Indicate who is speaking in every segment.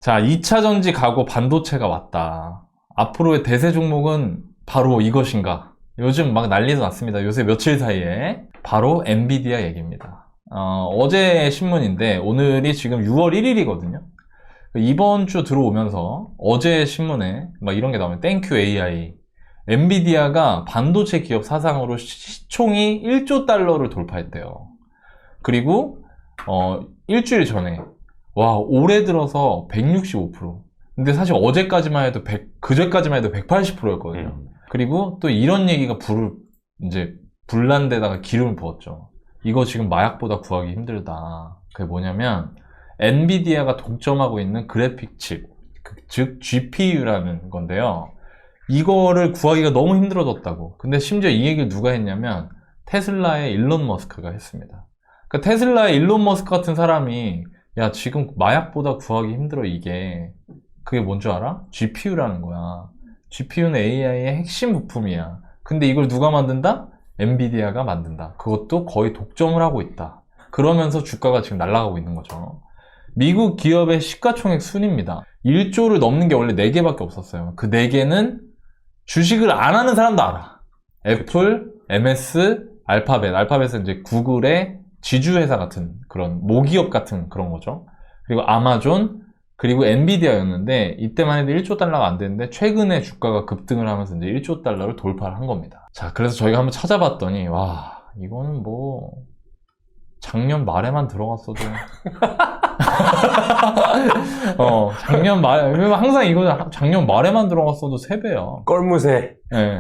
Speaker 1: 자, 2차 전지 가고 반도체가 왔다. 앞으로의 대세 종목은 바로 이것인가? 요즘 막 난리도 났습니다. 요새 며칠 사이에. 바로 엔비디아 얘기입니다. 어제 신문인데 오늘이 지금 6월 1일이거든요. 이번 주 들어오면서 어제 신문에 막 이런 게 나오면 땡큐 AI. 엔비디아가 반도체 기업 사상으로 시총이 1조 달러를 돌파했대요. 그리고 일주일 전에 와, 올해 들어서 165%. 근데 사실 어제까지만 해도 그제까지만 해도 180%였거든요. 그리고 또 이런 얘기가 불난 데다가 기름을 부었죠. 이거 지금 마약보다 구하기 힘들다. 그게 뭐냐면, 엔비디아가 독점하고 있는 그래픽 칩, 즉 GPU라는 건데요. 이거를 구하기가 너무 힘들어졌다고. 근데 심지어 이 얘기를 누가 했냐면, 테슬라의 일론 머스크가 했습니다. 그러니까 테슬라의 일론 머스크 같은 사람이 야, 지금 마약보다 구하기 힘들어, 이게. 그게 뭔 줄 알아? GPU라는 거야. GPU는 AI의 핵심 부품이야. 근데 이걸 누가 만든다? 엔비디아가 만든다. 그것도 거의 독점을 하고 있다. 그러면서 주가가 지금 날아가고 있는 거죠. 미국 기업의 시가총액 순입니다. 1조를 넘는 게 원래 4개밖에 없었어요. 그 4개는 주식을 안 하는 사람도 알아. 애플, MS, 알파벳. 알파벳은 이제 구글의 지주회사 같은 그런 모기업 같은 그런 거죠. 그리고 아마존, 그리고 엔비디아였는데 이때만 해도 1조 달러가 안 되는데 최근에 주가가 급등을 하면서 이제 1조 달러를 돌파를 한 겁니다. 자, 그래서 저희가 한번 찾아봤더니 와, 이거는 뭐 작년 말에만 들어갔어도 작년 말에 항상 이거 작년 말에만 들어갔어도 3배야.
Speaker 2: 껄무새.
Speaker 1: 네.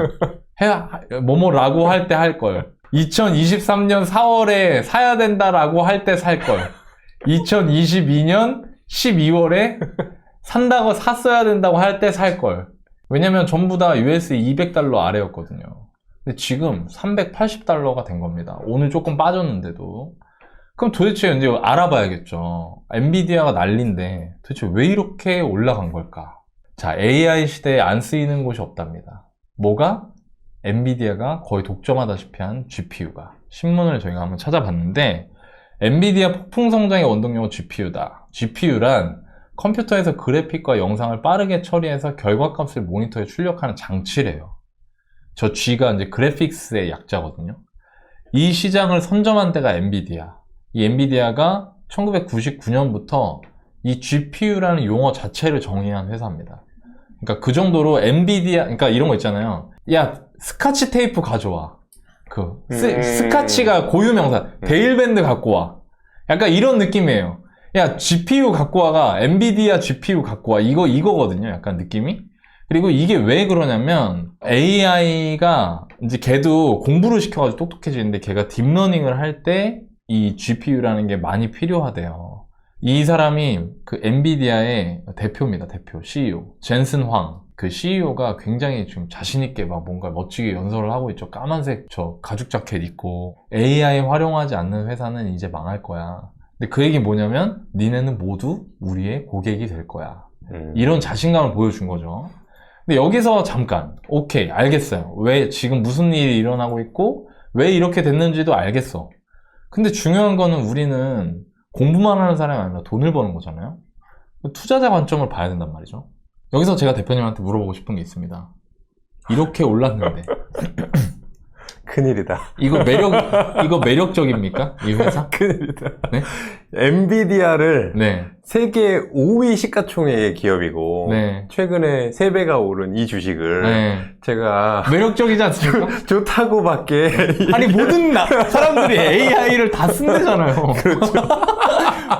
Speaker 1: 뭐뭐라고 할 때 할 걸. 2023년 4월에 사야 된다라고 할 때 살 걸. 2022년 12월에 산다고 샀어야 된다고 할 때 살 걸. 왜냐면 전부 다 US 200달러 아래였거든요. 근데 지금 380달러가 된 겁니다. 오늘 조금 빠졌는데도. 그럼 도대체 이제 알아봐야겠죠. 엔비디아가 난리인데 도대체 왜 이렇게 올라간 걸까? 자, AI 시대에 안 쓰이는 곳이 없답니다. 뭐가? 엔비디아가 거의 독점하다시피 한 GPU가. 신문을 저희가 한번 찾아봤는데 엔비디아 폭풍 성장의 원동력은 GPU다. GPU란 컴퓨터에서 그래픽과 영상을 빠르게 처리해서 결과값을 모니터에 출력하는 장치래요. 저 G가 이제 그래픽스의 약자거든요. 이 시장을 선점한 데가 엔비디아. 이 엔비디아가 1999년부터 이 GPU라는 용어 자체를 정의한 회사입니다. 그러니까 그 정도로 엔비디아, 그러니까 이런 거 있잖아요. 야, 스카치 테이프 가져와. 스카치가 고유명사. 데일밴드 갖고 와. 약간 이런 느낌이에요. 야, GPU 갖고 와가 엔비디아 GPU 갖고 와. 이거거든요. 약간 느낌이. 그리고 이게 왜 그러냐면 AI가 이제 걔도 공부를 시켜가지고 똑똑해지는데 걔가 딥러닝을 할 때 이 GPU라는 게 많이 필요하대요. 이 사람이 그 엔비디아의 대표입니다. 대표, CEO. 젠슨 황. 그 CEO가 굉장히 지금 자신있게 막 뭔가 멋지게 연설을 하고 있죠. 까만색 저 가죽 자켓 입고. AI 활용하지 않는 회사는 이제 망할 거야. 근데 그 얘기 뭐냐면, 니네는 모두 우리의 고객이 될 거야. 이런 자신감을 보여준 거죠. 근데 여기서 잠깐, 오케이, 알겠어요. 왜 지금 무슨 일이 일어나고 있고, 왜 이렇게 됐는지도 알겠어. 근데 중요한 거는 우리는 공부만 하는 사람이 아니라 돈을 버는 거잖아요. 투자자 관점을 봐야 된단 말이죠. 여기서 제가 대표님한테 물어보고 싶은 게 있습니다. 이렇게 올랐는데
Speaker 2: 큰일이다.
Speaker 1: 이거 매력적입니까? 이 회사?
Speaker 2: 큰일이다.
Speaker 1: 네?
Speaker 2: 엔비디아를
Speaker 1: 네.
Speaker 2: 세계 5위 시가총액의 기업이고
Speaker 1: 네.
Speaker 2: 최근에 3배가 오른 이 주식을
Speaker 1: 네.
Speaker 2: 제가
Speaker 1: 매력적이지 않습니까?
Speaker 2: 좋다고밖에
Speaker 1: 아니 모든 사람들이 AI를 다 쓴대잖아요.
Speaker 2: 그렇죠.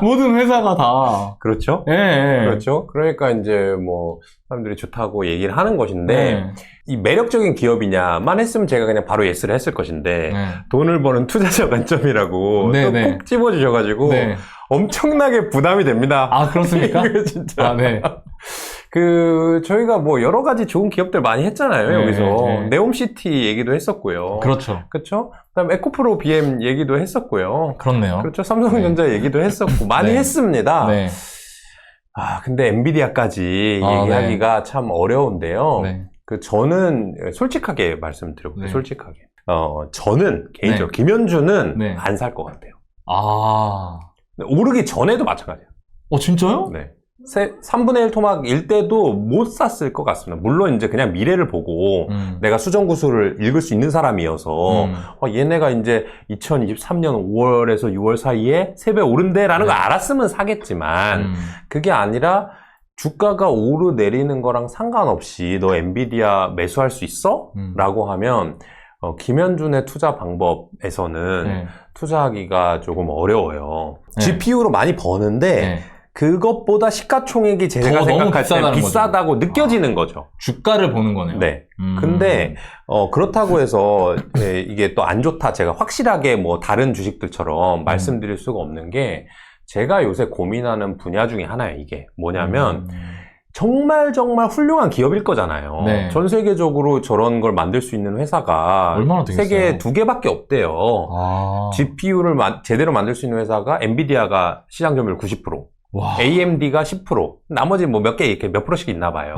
Speaker 1: 모든 회사가 다.
Speaker 2: 그렇죠.
Speaker 1: 네.
Speaker 2: 그렇죠. 그러니까 이제 뭐 사람들이 좋다고 얘기를 하는 것인데
Speaker 1: 네.
Speaker 2: 이 매력적인 기업이냐만 했으면 제가 그냥 바로 예스를 했을 것인데
Speaker 1: 네.
Speaker 2: 돈을 버는 투자자 관점이라고
Speaker 1: 네,
Speaker 2: 또
Speaker 1: 네.
Speaker 2: 꼭 집어주셔가지고
Speaker 1: 네.
Speaker 2: 엄청나게 부담이 됩니다.
Speaker 1: 아, 그렇습니까?
Speaker 2: 이거 진짜.
Speaker 1: 아, 네.
Speaker 2: 저희가 뭐 여러 가지 좋은 기업들 많이 했잖아요.
Speaker 1: 네,
Speaker 2: 여기서
Speaker 1: 네.
Speaker 2: 네옴시티 얘기도 했었고요.
Speaker 1: 그렇죠.
Speaker 2: 그렇죠. 그다음 에코프로 BM 얘기도 했었고요.
Speaker 1: 그렇네요.
Speaker 2: 그렇죠. 삼성전자 얘기도 했었고 많이
Speaker 1: 네.
Speaker 2: 했습니다.
Speaker 1: 네.
Speaker 2: 근데 엔비디아까지 얘기하기가 참 어려운데요.
Speaker 1: 네.
Speaker 2: 저는 솔직하게 말씀드려볼게요.
Speaker 1: 네.
Speaker 2: 솔직하게. 저는 개인적으로
Speaker 1: 네.
Speaker 2: 김현주는
Speaker 1: 네.
Speaker 2: 안 살 것 같아요.
Speaker 1: 아.
Speaker 2: 오르기 전에도 마찬가지예요.
Speaker 1: 진짜요?
Speaker 2: 네. 3분의 1 토막일 때도 못 샀을 것 같습니다. 물론 이제 그냥 미래를 보고 내가 수정구수를 읽을 수 있는 사람이어서 얘네가 이제 2023년 5월에서 6월 사이에 3배 오른대라는 거 알았으면 사겠지만 그게 아니라 주가가 오르내리는 거랑 상관없이 너 엔비디아 매수할 수 있어? 라고 하면 김현준의 투자 방법에서는 투자하기가 조금 어려워요. GPU로 많이 버는데 그것보다 시가총액이 제가 생각할 때 비싸다고 느껴지는 거죠.
Speaker 1: 주가를 보는 거네요.
Speaker 2: 네. 근데 그렇다고 해서 이게 또 안 좋다 제가 확실하게 뭐 다른 주식들처럼 말씀드릴 수가 없는 게 제가 요새 고민하는 분야 중에 하나예요. 이게 뭐냐면 정말 훌륭한 기업일 거잖아요.
Speaker 1: 네.
Speaker 2: 전 세계적으로 저런 걸 만들 수 있는 회사가
Speaker 1: 얼마나 되겠어요?
Speaker 2: 세계에 2개밖에 없대요. GPU를 제대로 만들 수 있는 회사가 엔비디아가 시장 점유율 90%,
Speaker 1: 와.
Speaker 2: AMD가 10%, 나머지 뭐 몇 개 이렇게 몇 프로씩 있나 봐요.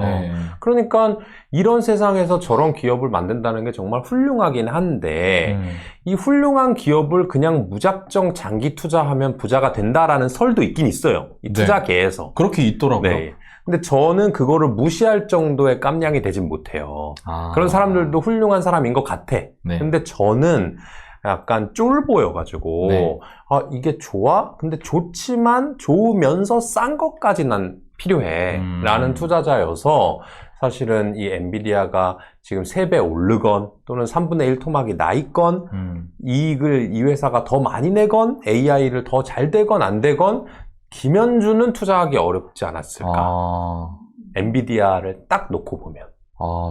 Speaker 2: 그러니까 이런 세상에서 저런 기업을 만든다는 게 정말 훌륭하긴 한데 이 훌륭한 기업을 그냥 무작정 장기 투자하면 부자가 된다라는 설도 있긴 있어요. 이 투자계에서.
Speaker 1: 그렇게 있더라고요.
Speaker 2: 네. 근데 저는 그거를 무시할 정도의 깜냥이 되진 못해요. 그런 사람들도 훌륭한 사람인 것 같아. 근데 저는 약간 쫄보여가지고 이게 좋아? 근데 좋지만 좋으면서 싼 것까지 난 필요해 라는 투자자여서 사실은 이 엔비디아가 지금 3배 오르건 또는 3분의 1 토막이 나 있건 이익을 이 회사가 더 많이 내건 AI를 더 잘 되건 안 되건 김현준은 투자하기 어렵지 않았을까. 엔비디아를 딱 놓고 보면.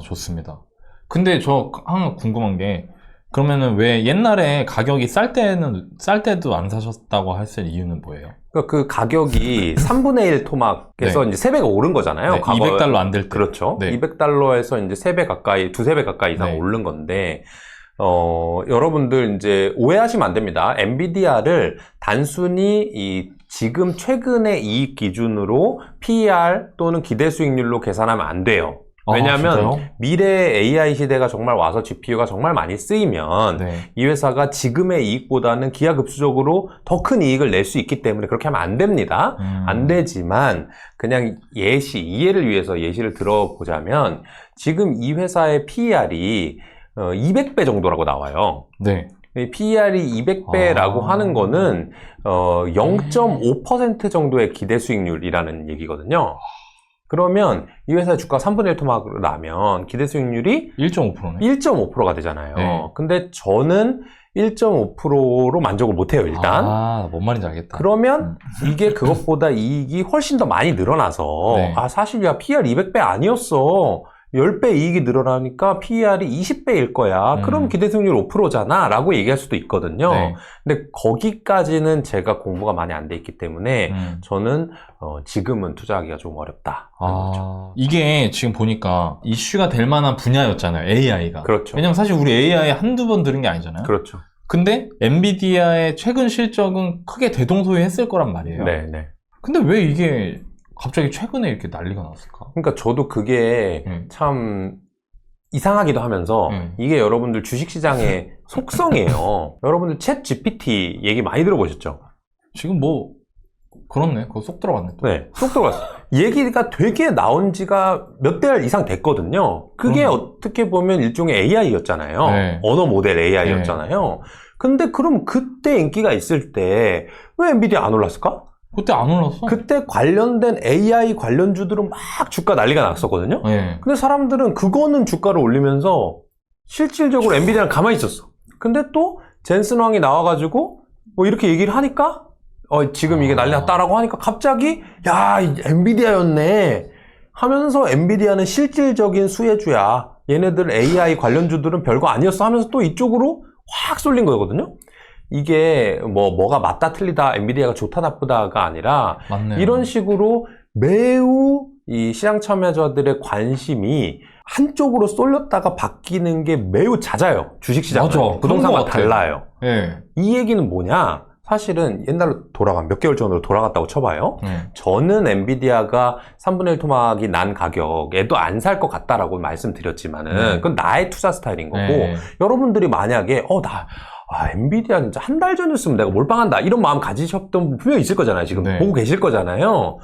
Speaker 1: 좋습니다. 근데 저 하나 궁금한 게 그러면은 왜 옛날에 가격이 쌀 때도 안 사셨다고 했을 이유는 뭐예요?
Speaker 2: 그러니까 그 가격이 3분의 1 토막에서 이제 3배가 오른 거잖아요.
Speaker 1: 200달러 안 될 때.
Speaker 2: 그렇죠. 200달러에서 이제 3배 가까이, 2~3배 가까이 이상 오른 건데, 여러분들 이제 오해하시면 안 됩니다. 엔비디아를 단순히 지금 최근의 이익 기준으로 PER 또는 기대 수익률로 계산하면 안 돼요. 왜냐하면 미래의 AI 시대가 정말 와서 GPU가 정말 많이 쓰이면 이 회사가 지금의 이익보다는 기하급수적으로 더 큰 이익을 낼 수 있기 때문에 그렇게 하면 안 됩니다. 안 되지만 그냥 이해를 위해서 예시를 들어보자면 지금 이 회사의 PER이 200배 정도라고 나와요. PER이 200배라고 하는 거는 0.5% 정도의 기대 수익률이라는 얘기거든요. 그러면 이 회사의 주가가 3분의 1 토막으로 나면 기대 수익률이
Speaker 1: 1.5%네.
Speaker 2: 1.5%가 되잖아요. 근데 저는 1.5%로 만족을 못해요, 일단.
Speaker 1: 뭔 말인지 알겠다.
Speaker 2: 그러면 이게 그것보다 이익이 훨씬 더 많이 늘어나서 사실 야 PER 200배 아니었어. 10배 이익이 늘어나니까 PER이 20배일 거야. 그럼 기대 수익률 5%잖아 라고 얘기할 수도 있거든요. 근데 거기까지는 제가 공부가 많이 안 돼 있기 때문에 저는 지금은 투자하기가 좀 어렵다.
Speaker 1: 이게 지금 보니까 이슈가 될 만한 분야였잖아요. AI가.
Speaker 2: 그렇죠.
Speaker 1: 왜냐면 사실 우리 AI 한두 번 들은 게 아니잖아요.
Speaker 2: 그렇죠.
Speaker 1: 근데 엔비디아의 최근 실적은 크게 대동소이했을 거란 말이에요. 근데 왜 이게 갑자기 최근에 이렇게 난리가 났을까?
Speaker 2: 그러니까 저도 그게 참 이상하기도 하면서 이게 여러분들 주식시장의 속성이에요. 여러분들 챗 GPT 얘기 많이 들어보셨죠?
Speaker 1: 지금 뭐 그렇네. 그거 쏙 들어갔네. 또.
Speaker 2: 쏙 들어갔어요. 얘기가 되게 나온 지가 몇 달 이상 됐거든요. 그게 어떻게 보면 일종의 AI였잖아요. 언어 모델 AI였잖아요. 근데 그럼 그때 인기가 있을 때 왜 엔비디아 안 올랐을까?
Speaker 1: 그때 안 올랐어?
Speaker 2: 그때 관련된 AI 관련주들은 막 주가 난리가 났었거든요. 근데 사람들은 그거는 주가를 올리면서 실질적으로 엔비디아는 가만히 있었어. 근데 또 젠슨 황이 나와가지고 뭐 이렇게 얘기를 하니까 지금 이게 난리 났다라고 하니까 갑자기 야 엔비디아였네 하면서 엔비디아는 실질적인 수혜주야. 얘네들 AI 관련주들은 별거 아니었어 하면서 또 이쪽으로 확 쏠린 거거든요. 이게 뭐가 맞다 틀리다 엔비디아가 좋다 나쁘다가 아니라 이런 식으로 매우 이 시장 참여자들의 관심이 한쪽으로 쏠렸다가 바뀌는 게 매우 잦아요. 주식시장은 부동산과 달라요. 이 얘기는 뭐냐? 사실은 옛날로 몇 개월 전으로 돌아갔다고 쳐봐요. 저는 엔비디아가 3분의 1 토막이 난 가격에도 안 살 것 같다라고 말씀드렸지만은 그건 나의 투자 스타일인 거고 여러분들이 만약에 엔비디아 진짜 한 달 전이었으면 내가 몰빵한다 이런 마음 가지셨던 분 분명히 있을 거잖아요. 지금 보고 계실 거잖아요.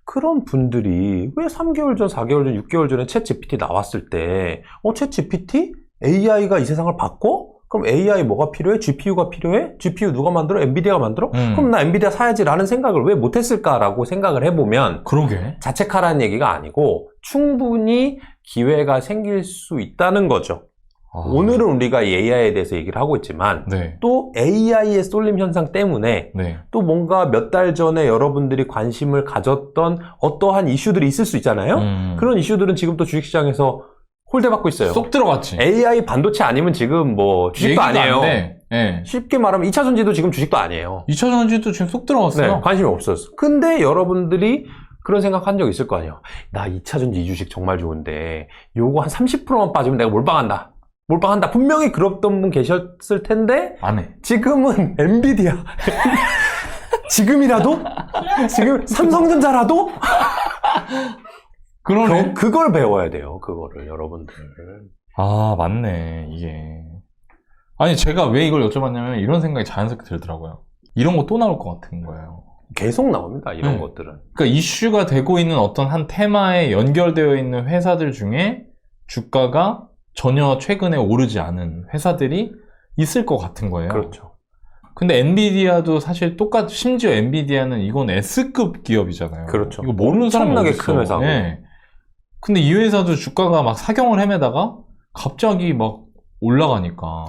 Speaker 2: 그런 분들이 왜 3개월 전, 4개월 전, 6개월 전에 챗 GPT 나왔을 때 챗 GPT? AI가 이 세상을 바꿔? 그럼 AI 뭐가 필요해? GPU가 필요해? GPU 누가 만들어? 엔비디아가 만들어? 그럼 나 엔비디아 사야지라는 생각을 왜 못했을까라고 생각을 해보면
Speaker 1: 그러게.
Speaker 2: 자책하라는 얘기가 아니고 충분히 기회가 생길 수 있다는 거죠. 오늘은 우리가 이 AI에 대해서 얘기를 하고 있지만
Speaker 1: 네.
Speaker 2: 또 AI의 쏠림 현상 때문에
Speaker 1: 네.
Speaker 2: 또 뭔가 몇 달 전에 여러분들이 관심을 가졌던 어떠한 이슈들이 있을 수 있잖아요. 그런 이슈들은 지금 또 주식시장에서 홀대받고 있어요.
Speaker 1: 쏙 들어갔지.
Speaker 2: AI 반도체 아니면 지금 뭐 주식도 아니에요.
Speaker 1: 네.
Speaker 2: 쉽게 말하면 2차전지도 지금 주식도 아니에요.
Speaker 1: 2차전지도 지금 쏙 들어갔어요.
Speaker 2: 네, 관심이 없었어. 근데 여러분들이 그런 생각한 적 있을 거 아니에요. 나 2차전지 이 주식 정말 좋은데 요거 한 30%만 빠지면 내가 몰빵한다. 분명히 그랬던 분 계셨을 텐데
Speaker 1: 안 해.
Speaker 2: 지금은 엔비디아 지금이라도? 지금 삼성전자라도?
Speaker 1: 그러네.
Speaker 2: 그걸 배워야 돼요. 그거를 여러분들.
Speaker 1: 아, 맞네. 이게. 아니, 제가 왜 이걸 여쭤봤냐면 이런 생각이 자연스럽게 들더라고요. 이런 거 또 나올 것 같은 거예요.
Speaker 2: 계속 나옵니다. 이런 것들은.
Speaker 1: 그러니까 이슈가 되고 있는 어떤 한 테마에 연결되어 있는 회사들 중에 주가가 전혀 최근에 오르지 않은 회사들이 있을 것 같은 거예요.
Speaker 2: 그렇죠.
Speaker 1: 근데 엔비디아도 사실 똑같이, 심지어 엔비디아는 이건 S급 기업이잖아요.
Speaker 2: 그렇죠.
Speaker 1: 이거 모르는 사람이
Speaker 2: 엄청나게
Speaker 1: 어딨어.
Speaker 2: 큰 회사고.
Speaker 1: 네. 근데 이 회사도 주가가 막 사경을 헤매다가 갑자기 막 올라가니까.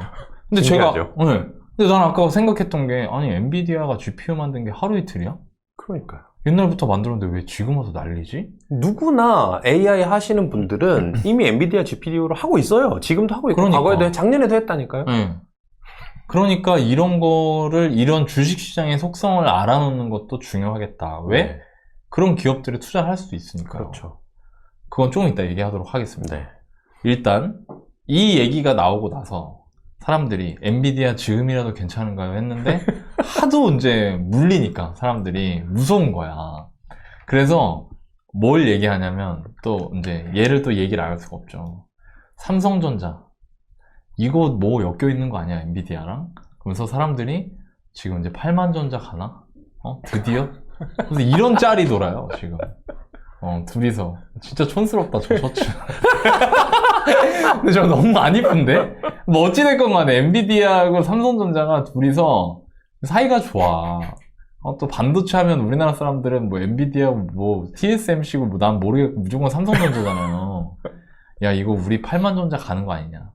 Speaker 1: 근데
Speaker 2: 신기하죠.
Speaker 1: 근데 난 아까 생각했던 게, 아니, 엔비디아가 GPU 만든 게 하루 이틀이야?
Speaker 2: 그러니까요.
Speaker 1: 옛날부터 만들었는데 왜 지금 와서 난리지?
Speaker 2: 누구나 AI 하시는 분들은 이미 엔비디아 GPU를 하고 있어요. 지금도 하고 있고
Speaker 1: 그러니까.
Speaker 2: 과거에도 작년에도 했다니까요.
Speaker 1: 네. 그러니까 이런 거를, 이런 주식시장의 속성을 알아놓는 것도 중요하겠다. 왜?
Speaker 2: 네.
Speaker 1: 그런 기업들이 투자를 할 수도 있으니까요.
Speaker 2: 그렇죠.
Speaker 1: 그건 조금 이따 얘기하도록 하겠습니다.
Speaker 2: 네.
Speaker 1: 일단 이 얘기가 나오고 나서 사람들이 엔비디아 지금이라도 괜찮은가요? 했는데 하도 이제 물리니까 사람들이 무서운 거야. 그래서 뭘 얘기하냐면 또 이제 얘를 또 얘기를 안 할 수가 없죠. 삼성전자 이거 뭐 엮여 있는 거 아니야 엔비디아랑? 그러면서 사람들이 지금 이제 8만 전자 가나? 드디어? 그래서 이런 짤이 돌아요 지금. 둘이서 진짜 촌스럽다 저 셔츠. 근데 저 너무 안 이쁜데? 뭐 어찌됐건 간에 엔비디아하고 삼성전자가 둘이서 사이가 좋아. 또 반도체 하면 우리나라 사람들은 뭐 엔비디아 뭐 TSMC고 뭐 난 모르겠고 무조건 삼성전자잖아요. 야 이거 우리 8만 전자 가는 거 아니냐.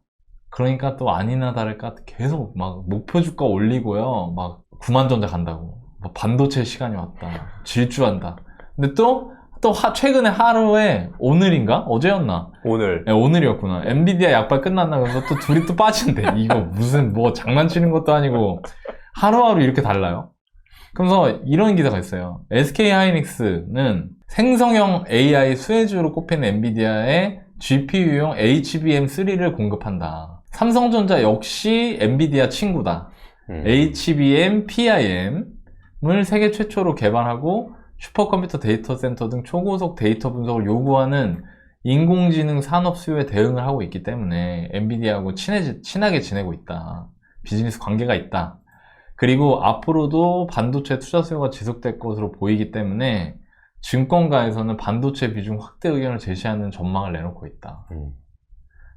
Speaker 1: 그러니까 또 아니나 다를까 계속 막 목표 주가 올리고요. 막 9만 전자 간다고. 막 반도체 시간이 왔다. 질주한다. 근데 또 최근에 하루에 오늘인가? 어제였나?
Speaker 2: 오늘.
Speaker 1: 네, 오늘이었구나. 엔비디아 약발 끝났나? 그래서 또 둘이 또 빠진대. 이거 무슨 뭐 장난치는 것도 아니고 하루하루 이렇게 달라요. 그래서 이런 기사가 있어요. SK하이닉스는 생성형 AI 수혜주로 꼽히는 엔비디아의 GPU용 HBM3를 공급한다. 삼성전자 역시 엔비디아 친구다. HBM, PIM을 세계 최초로 개발하고 슈퍼컴퓨터 데이터 센터 등 초고속 데이터 분석을 요구하는 인공지능 산업 수요에 대응을 하고 있기 때문에 엔비디아하고 친하게 지내고 있다. 비즈니스 관계가 있다. 그리고 앞으로도 반도체 투자 수요가 지속될 것으로 보이기 때문에 증권가에서는 반도체 비중 확대 의견을 제시하는 전망을 내놓고 있다.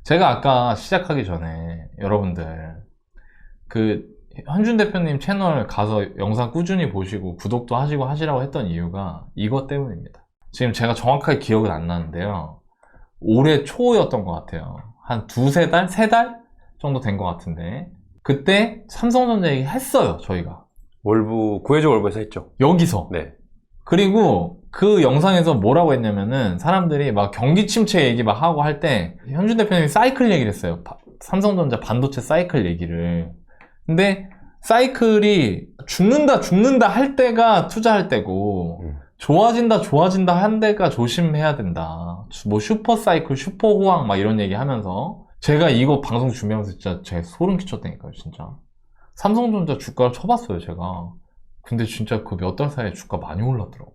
Speaker 1: 제가 아까 시작하기 전에 여러분들 현준 대표님 채널 가서 영상 꾸준히 보시고 구독도 하시고 하시라고 했던 이유가 이것 때문입니다. 지금 제가 정확하게 기억은 안 나는데요. 올해 초였던 것 같아요. 한 두세 달? 세 달? 정도 된 것 같은데 그때 삼성전자 얘기 했어요, 저희가.
Speaker 2: 구해줘 월부에서 했죠.
Speaker 1: 여기서.
Speaker 2: 네.
Speaker 1: 그리고 그 영상에서 뭐라고 했냐면은 사람들이 막 경기 침체 얘기 막 하고 할 때 현준 대표님이 사이클 얘기를 했어요. 삼성전자 반도체 사이클 얘기를. 근데 사이클이 죽는다 할 때가 투자할 때고 좋아진다 한 때가 조심해야 된다. 뭐 슈퍼 사이클, 슈퍼 호황 막 이런 얘기 하면서 제가 이거 방송 준비하면서 진짜 제가 소름 끼쳤다니까요, 진짜. 삼성전자 주가를 쳐봤어요, 제가. 근데 진짜 그 몇 달 사이에 주가 많이 올랐더라고.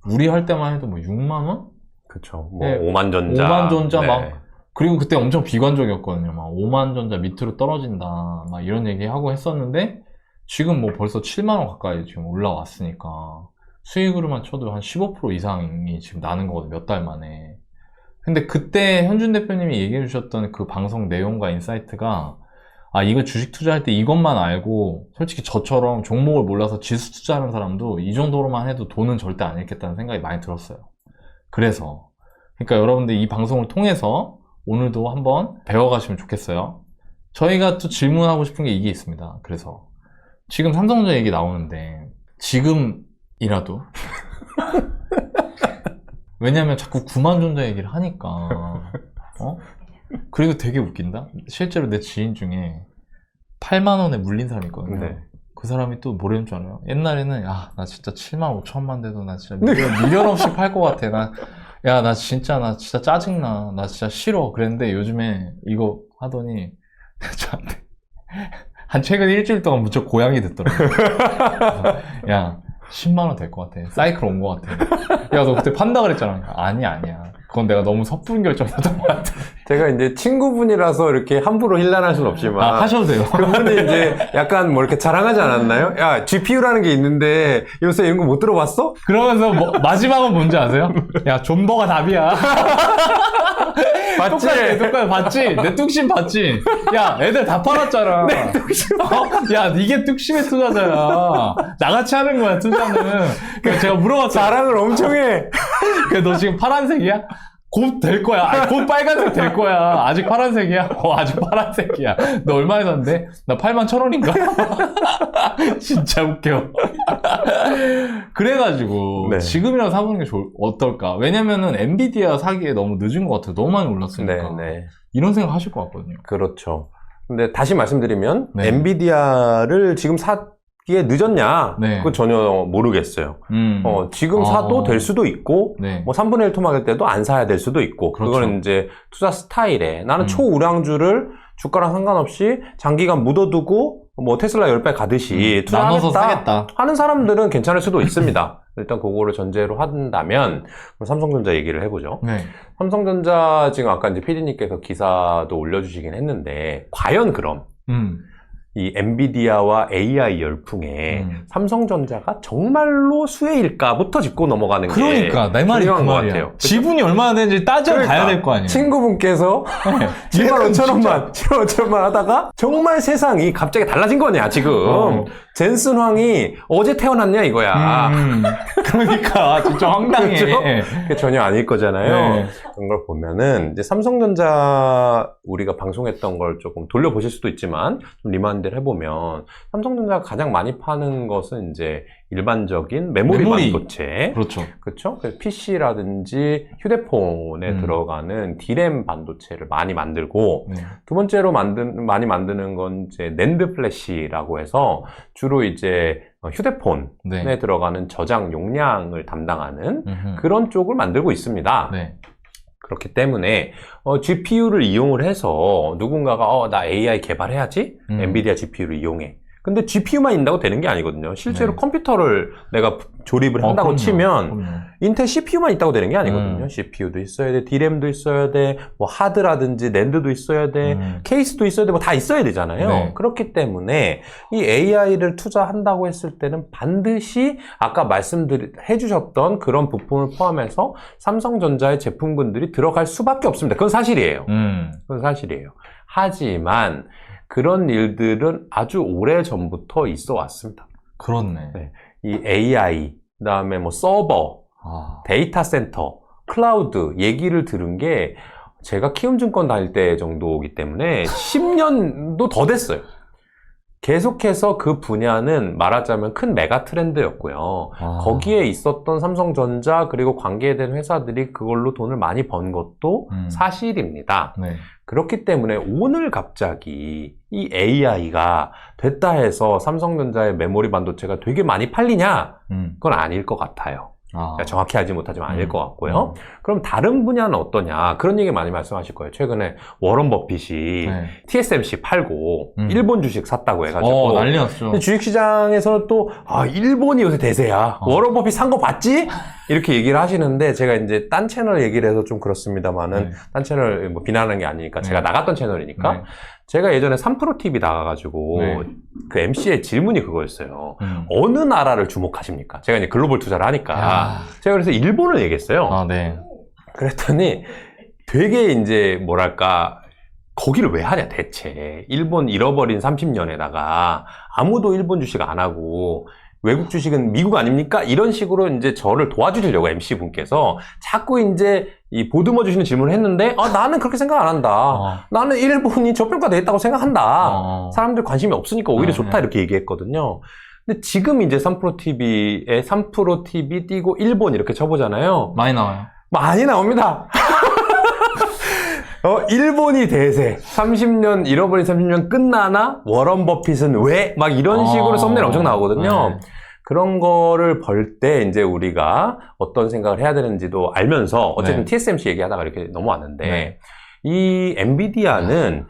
Speaker 1: 우리 할 때만 해도 뭐 6만 원?
Speaker 2: 그쵸. 뭐
Speaker 1: 네,
Speaker 2: 5만 전자.
Speaker 1: 5만 전자
Speaker 2: 네.
Speaker 1: 막. 그리고 그때 엄청 비관적이었거든요. 막 5만 전자 밑으로 떨어진다. 막 이런 얘기 하고 했었는데 지금 뭐 벌써 7만 원 가까이 지금 올라왔으니까 수익으로만 쳐도 한 15% 이상이 지금 나는 거거든요. 몇 달 만에. 근데 그때 현준 대표님이 얘기해 주셨던 그 방송 내용과 인사이트가 이거 주식 투자할 때 이것만 알고 솔직히 저처럼 종목을 몰라서 지수 투자하는 사람도 이 정도로만 해도 돈은 절대 안 잃겠다는 생각이 많이 들었어요. 그래서 그러니까 여러분들 이 방송을 통해서 오늘도 한번 배워가시면 좋겠어요. 저희가 또 질문하고 싶은 게 이게 있습니다. 그래서 지금 삼성전자 얘기 나오는데 지금이라도 왜냐면 자꾸 구만전자 얘기를 하니까 그리고 되게 웃긴다. 실제로 내 지인 중에 8만 원에 물린 사람이 있거든요.
Speaker 2: 네.
Speaker 1: 그 사람이 또 뭐라는 줄 알아요? 옛날에는 나 진짜 7만 5천만 돼도 나 진짜 미련 없이 팔 것 같아. 나 진짜 짜증나. 나 진짜 싫어. 그랬는데 요즘에 이거 하더니 저한테 한 최근 일주일 동안 무척 고양이 됐더라고요. 야 10만 원 될 것 같아. 사이클 온 것 같아. 야, 너 그때 판다 그랬잖아. 아니야. 그건 내가 너무 섣부른 결정이었던 것 같아.
Speaker 2: 제가 이제 친구분이라서 이렇게 함부로 힐난할 수는 없지만.
Speaker 1: 하셔도 돼요.
Speaker 2: 그분이 이제 약간 뭐 이렇게 자랑하지 않았나요? 야, GPU라는 게 있는데 요새 이런 거 못 들어봤어?
Speaker 1: 그러면서 마지막은 뭔지 아세요? 야, 존버가 답이야.
Speaker 2: 봤지?
Speaker 1: 똑같아. 봤지? 내 뚝심 봤지? 야, 애들 다 팔았잖아.
Speaker 2: 내 뚝심.
Speaker 1: 야, 이게 뚝심의 투자자야. 나같이 하는 거야, 투자는. 그래서 제가 물어봤어요.
Speaker 2: 자랑을 엄청 해.
Speaker 1: 그래, 너 지금 파란색이야? 곧 될 거야. 곧 빨간색 될 거야. 아직 파란색이야? 아직 파란색이야. 너 얼마에 샀는데? 나 81,000원인가? 진짜 웃겨. 그래가지고,
Speaker 2: 네.
Speaker 1: 지금이라도 사보는 게 어떨까? 왜냐면은, 엔비디아 사기에 너무 늦은 것 같아요. 너무 많이 올랐으니까.
Speaker 2: 네.
Speaker 1: 이런 생각 하실 것 같거든요.
Speaker 2: 그렇죠. 근데 다시 말씀드리면,
Speaker 1: 네.
Speaker 2: 엔비디아를 지금 사기에 늦었냐?
Speaker 1: 네.
Speaker 2: 그건 전혀 모르겠어요. 지금 사도 될 수도 있고,
Speaker 1: 네.
Speaker 2: 뭐 3분의 1 토막일 때도 안 사야 될 수도 있고,
Speaker 1: 그렇죠.
Speaker 2: 그거는 이제 투자 스타일에 나는 초우량주를 주가랑 상관없이 장기간 묻어두고 뭐 테슬라 10배 가듯이
Speaker 1: 나눠서
Speaker 2: 투자하겠다
Speaker 1: 사겠다.
Speaker 2: 하는 사람들은 괜찮을 수도 있습니다. 일단 그거를 전제로 한다면 그럼 삼성전자 얘기를 해보죠.
Speaker 1: 네.
Speaker 2: 삼성전자 지금 아까 이제 PD님께서 기사도 올려주시긴 했는데 과연 그럼 이 엔비디아와 AI 열풍에 삼성전자가 정말로 수혜일까부터 짚고 넘어가는 게
Speaker 1: 그러니까 내 말이 그
Speaker 2: 중요한 것
Speaker 1: 말이야.
Speaker 2: 같아요.
Speaker 1: 지분이 얼마나 되는지 따져봐야 될 거 아니에요.
Speaker 2: 친구분께서 7만 5천원만 하다가 정말 세상이 갑자기 달라진 거냐 지금. 젠슨 황이 어제 태어났냐 이거야.
Speaker 1: 그러니까 진짜 황당해.
Speaker 2: 그렇죠? 그게 전혀 아닐 거잖아요.
Speaker 1: 네.
Speaker 2: 그런 걸 보면은 이제 삼성전자 우리가 방송했던 걸 조금 돌려보실 수도 있지만 좀 리마인드를 해보면 삼성전자가 가장 많이 파는 것은 이제 일반적인 메모리 반도체.
Speaker 1: 그렇죠.
Speaker 2: 그렇죠? 그래서 PC라든지 휴대폰에 들어가는 D램 반도체를 많이 만들고 두 번째로 많이 만드는 건 이제 낸드 플래시라고 해서 주로 이제 휴대폰에 들어가는 저장 용량을 담당하는 그런 쪽을 만들고 있습니다.
Speaker 1: 네.
Speaker 2: 그렇기 때문에 GPU를 이용을 해서 누군가가 나 AI 개발해야지 엔비디아 GPU를 이용해. 근데 GPU만 있다고 되는 게 아니거든요. 실제로 컴퓨터를 내가 조립을 한다고 치면 인텔 CPU만 있다고 되는 게 아니거든요. CPU도 있어야 돼, D램도 있어야 돼, 뭐 하드라든지 낸드도 있어야 돼, 케이스도 있어야 돼, 뭐 다 있어야 되잖아요.
Speaker 1: 네.
Speaker 2: 그렇기 때문에 이 AI를 투자한다고 했을 때는 반드시 아까 해주셨던 그런 부품을 포함해서 삼성전자의 제품군들이 들어갈 수밖에 없습니다. 그건 사실이에요. 그건 사실이에요. 하지만 그런 일들은 아주 오래 전부터 있어 왔습니다.
Speaker 1: 그렇네.
Speaker 2: 네. 이 AI, 그 다음에 뭐 서버, 데이터 센터, 클라우드 얘기를 들은 게 제가 키움증권 다닐 때 정도이기 때문에 10년도 더 됐어요. 계속해서 그 분야는 말하자면 큰 메가 트렌드였고요. 거기에 있었던 삼성전자 그리고 관계된 회사들이 그걸로 돈을 많이 번 것도 사실입니다.
Speaker 1: 네.
Speaker 2: 그렇기 때문에 오늘 갑자기 이 AI가 됐다 해서 삼성전자의 메모리 반도체가 되게 많이 팔리냐? 그건 아닐 것 같아요. 그러니까 정확히 알지 못하지만 아닐 것 같고요. 그럼 다른 분야는 어떠냐? 그런 얘기 많이 말씀하실 거예요. 최근에 워런 버핏이 TSMC 팔고 일본 주식 샀다고 해가지고
Speaker 1: 난리 났죠.
Speaker 2: 주식시장에서는 또 일본이 요새 대세야. 워런 버핏 산 거 봤지? 이렇게 얘기를 하시는데 제가 이제 딴 채널 얘기를 해서 좀 그렇습니다만은 딴 채널 뭐 비난하는 게 아니니까 제가 나갔던 채널이니까 제가 예전에 3프로 TV 나가가지고
Speaker 1: 네.
Speaker 2: 그 MC의 질문이 그거였어요. 어느 나라를 주목하십니까? 제가 이제 글로벌 투자를 하니까
Speaker 1: 야.
Speaker 2: 제가 그래서 일본을 얘기했어요.
Speaker 1: 아, 네.
Speaker 2: 그랬더니 되게 이제 뭐랄까 거기를 왜 하냐 대체. 일본 잃어버린 30년에다가 아무도 일본 주식 안 하고 외국 주식은 미국 아닙니까? 이런 식으로 이제 저를 도와주시려고 MC 분께서 자꾸 이제 이 보듬어 주시는 질문을 했는데 나는 그렇게 생각 안 한다. 나는 일본이 저평가돼 있다고 생각한다. 사람들 관심이 없으니까 오히려 좋다 이렇게 얘기했거든요. 근데 지금 이제 3프로 TV에 3프로 TV 띄고 일본 이렇게 쳐보잖아요.
Speaker 1: 많이 나와요.
Speaker 2: 많이 나옵니다. 일본이 대세. 30년, 잃어버린 30년 끝나나? 워런 버핏은 왜? 막 이런 식으로 썸네일 엄청 나오거든요.
Speaker 1: 네.
Speaker 2: 그런 거를 벌 때 이제 우리가 어떤 생각을 해야 되는지도 알면서 어쨌든
Speaker 1: 네.
Speaker 2: TSMC 얘기하다가 이렇게 넘어왔는데
Speaker 1: 네.
Speaker 2: 이 엔비디아는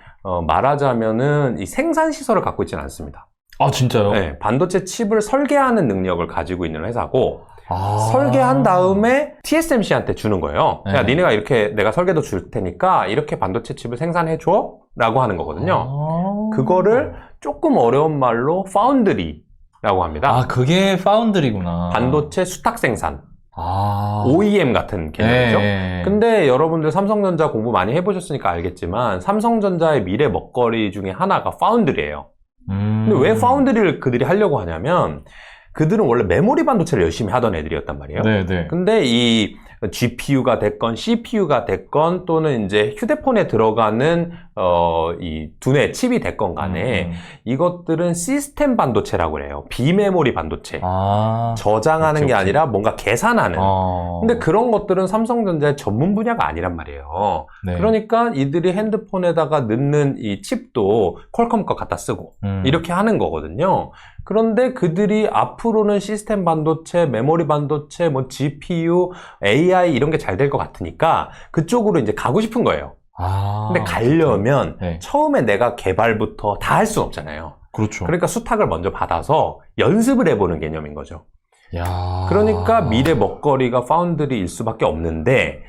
Speaker 2: 말하자면은 이 생산 시설을 갖고 있지는 않습니다.
Speaker 1: 아, 진짜요?
Speaker 2: 네, 반도체 칩을 설계하는 능력을 가지고 있는 회사고 설계한 다음에 TSMC한테 주는 거예요.
Speaker 1: 네.
Speaker 2: 야, 니네가 이렇게 내가 설계도 줄 테니까 이렇게 반도체 칩을 생산해줘? 라고 하는 거거든요. 그거를 조금 어려운 말로 파운드리라고 합니다.
Speaker 1: 아, 그게 파운드리구나.
Speaker 2: 반도체 수탁 생산. OEM 같은 개념이죠.
Speaker 1: 네.
Speaker 2: 근데 여러분들 삼성전자 공부 많이 해보셨으니까 알겠지만 삼성전자의 미래 먹거리 중에 하나가 파운드리예요. 근데 왜 파운드리를 그들이 하려고 하냐면 그들은 원래 메모리 반도체를 열심히 하던 애들이었단 말이에요.
Speaker 1: 네네.
Speaker 2: 근데 이 GPU가 됐건 CPU가 됐건 또는 이제 휴대폰에 들어가는 이 두뇌 칩이 됐건 간에 이것들은 시스템 반도체라고 그래요. 비메모리 반도체. 저장하는 게 아니라 뭔가 계산하는. 근데 그런 것들은 삼성전자의 전문 분야가 아니란 말이에요.
Speaker 1: 네.
Speaker 2: 그러니까 이들이 핸드폰에다가 넣는 이 칩도 퀄컴 거 갖다 쓰고 이렇게 하는 거거든요. 그런데 그들이 앞으로는 시스템 반도체, 메모리 반도체, 뭐 GPU, AI 이런 게 잘 될 것 같으니까 그쪽으로 이제 가고 싶은 거예요. 근데 가려면
Speaker 1: 네.
Speaker 2: 처음에 내가 개발부터 다 할 수는 없잖아요.
Speaker 1: 그렇죠.
Speaker 2: 그러니까 수탁을 먼저 받아서 연습을 해보는 개념인 거죠.
Speaker 1: 야.
Speaker 2: 그러니까 미래 먹거리가 파운드리일 수밖에 없는데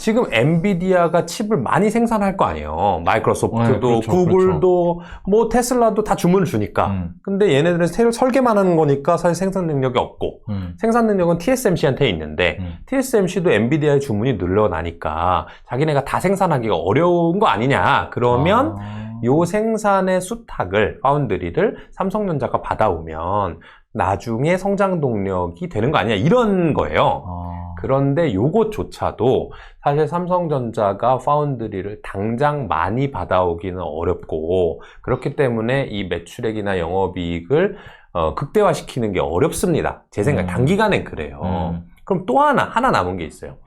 Speaker 2: 지금 엔비디아가 칩을 많이 생산할 거 아니에요. 마이크로소프트도,
Speaker 1: 네, 그렇죠,
Speaker 2: 구글도, 뭐 테슬라도 다 주문을 주니까. 근데 얘네들은 새로 설계만 하는 거니까 사실 생산 능력이 없고 생산 능력은 TSMC한테 있는데 TSMC도 엔비디아의 주문이 늘어나니까 자기네가 다 생산하기가 어려운 거 아니냐. 그러면 요 생산의 수탁을, 파운드리를 삼성전자가 받아오면 나중에 성장 동력이 되는 거 아니냐 이런 거예요. 그런데 요것조차도 사실 삼성전자가 파운드리를 당장 많이 받아오기는 어렵고 그렇기 때문에 이 매출액이나 영업이익을 극대화시키는 게 어렵습니다. 제 생각에 단기간엔 그래요. 그럼 또 하나 남은 게 있어요.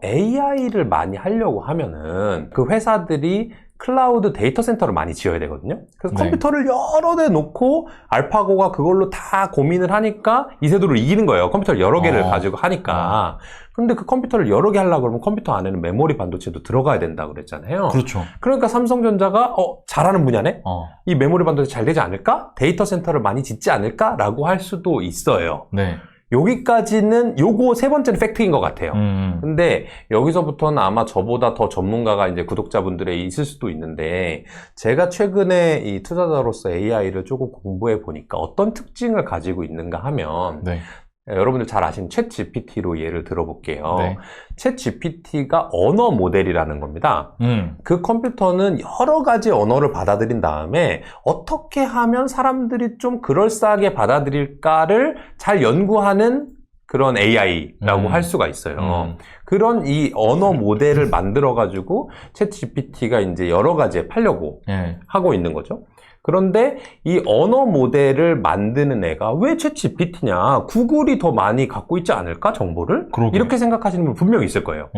Speaker 2: AI를 많이 하려고 하면은 그 회사들이 클라우드 데이터 센터를 많이 지어야 되거든요. 그래서 컴퓨터를 여러 대 놓고 알파고가 그걸로 다 고민을 하니까 이세돌을 이기는 거예요. 컴퓨터를 여러 개를 가지고 하니까. 근데 그 컴퓨터를 여러 개 하려고 그러면 컴퓨터 안에는 메모리 반도체도 들어가야 된다고 그랬잖아요.
Speaker 1: 그렇죠.
Speaker 2: 그러니까 삼성전자가 잘하는 분야네? 이 메모리 반도체 잘 되지 않을까? 데이터 센터를 많이 짓지 않을까? 라고 할 수도 있어요.
Speaker 1: 네.
Speaker 2: 여기까지는 요거 세 번째는 팩트인 것 같아요. 근데 여기서부터는 아마 저보다 더 전문가가 이제 구독자분들이 있을 수도 있는데 제가 최근에 이 투자자로서 AI를 조금 공부해 보니까 어떤 특징을 가지고 있는가 하면
Speaker 1: 네.
Speaker 2: 여러분들 잘 아시는 챗 GPT로 예를 들어볼게요.
Speaker 1: 네.
Speaker 2: 챗 GPT가 언어 모델이라는 겁니다. 그 컴퓨터는 여러 가지 언어를 받아들인 다음에 어떻게 하면 사람들이 좀 그럴싸하게 받아들일까를 잘 연구하는 그런 AI라고 할 수가 있어요. 그런 이 언어 모델을 만들어가지고 챗 GPT가 이제 여러 가지에 팔려고 하고 있는 거죠. 그런데 이 언어 모델을 만드는 애가 왜 챗 GPT냐? 구글이 더 많이 갖고 있지 않을까? 정보를?
Speaker 1: 그러게요.
Speaker 2: 이렇게 생각하시는 분 분명히 있을 거예요.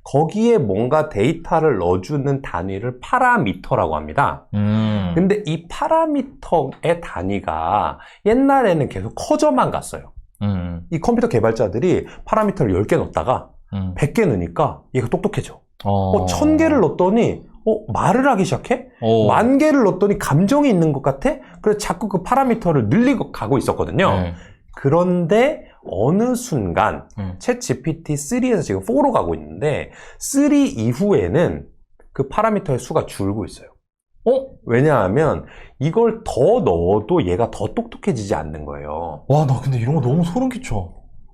Speaker 2: 거기에 뭔가 데이터를 넣어주는 단위를 파라미터라고 합니다. 근데 이 파라미터의 단위가 옛날에는 계속 커져만 갔어요. 이 컴퓨터 개발자들이 파라미터를 10개 넣었다가 100개 넣으니까 얘가 똑똑해져. 1000개를 넣었더니 말을 하기 시작해? 10,000개를 넣었더니 감정이 있는 것 같아? 그래서 자꾸 그 파라미터를 늘리고 가고 있었거든요. 그런데 어느 순간 챗 GPT-3에서 지금 4로 가고 있는데 3 이후에는 그 파라미터의 수가 줄고 있어요. 왜냐하면 이걸 더 넣어도 얘가 더 똑똑해지지 않는 거예요.
Speaker 1: 와, 나 근데 이런 거 너무 소름 끼쳐.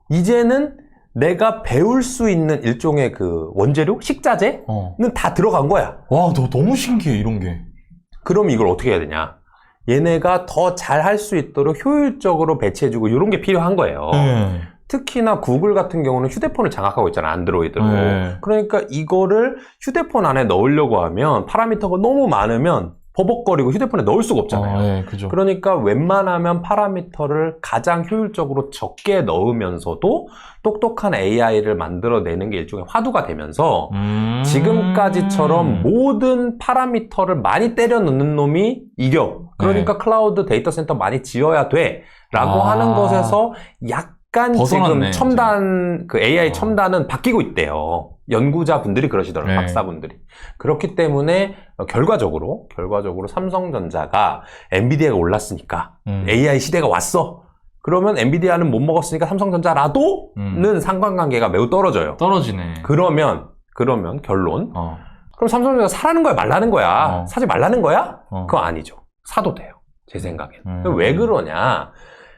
Speaker 2: 이제는 내가 배울 수 있는 일종의 그 원재료? 식자재는 다 들어간 거야.
Speaker 1: 와, 너 너무 신기해, 이런 게.
Speaker 2: 그럼 이걸 어떻게 해야 되냐? 얘네가 더 잘 할 수 있도록 효율적으로 배치해주고 이런 게 필요한 거예요. 특히나 구글 같은 경우는 휴대폰을 장악하고 있잖아, 안드로이드로. 그러니까 이거를 휴대폰 안에 넣으려고 하면 파라미터가 너무 많으면 버벅거리고 휴대폰에 넣을 수가 없잖아요.
Speaker 1: 그죠.
Speaker 2: 그러니까 웬만하면 파라미터를 가장 효율적으로 적게 넣으면서도 똑똑한 AI를 만들어내는 게 일종의 화두가 되면서 지금까지처럼 모든 파라미터를 많이 때려 넣는 놈이 이겨. 그러니까 클라우드 데이터 센터 많이 지어야 돼. 라고 하는 것에서 약간
Speaker 1: 벗어났네,
Speaker 2: 지금 첨단, 그 AI 첨단은 바뀌고 있대요. 연구자분들이 그러시더라고요. 박사분들이. 그렇기 때문에 결과적으로 삼성전자가 엔비디아가 올랐으니까 AI 시대가 왔어. 그러면 엔비디아는 못 먹었으니까 삼성전자라도는 상관관계가 매우 떨어져요.
Speaker 1: 떨어지네.
Speaker 2: 그러면 결론. 그럼 삼성전자가 사라는 거야, 말라는 거야? 사지 말라는 거야? 그거 아니죠. 사도 돼요. 제 생각에는. 왜 그러냐?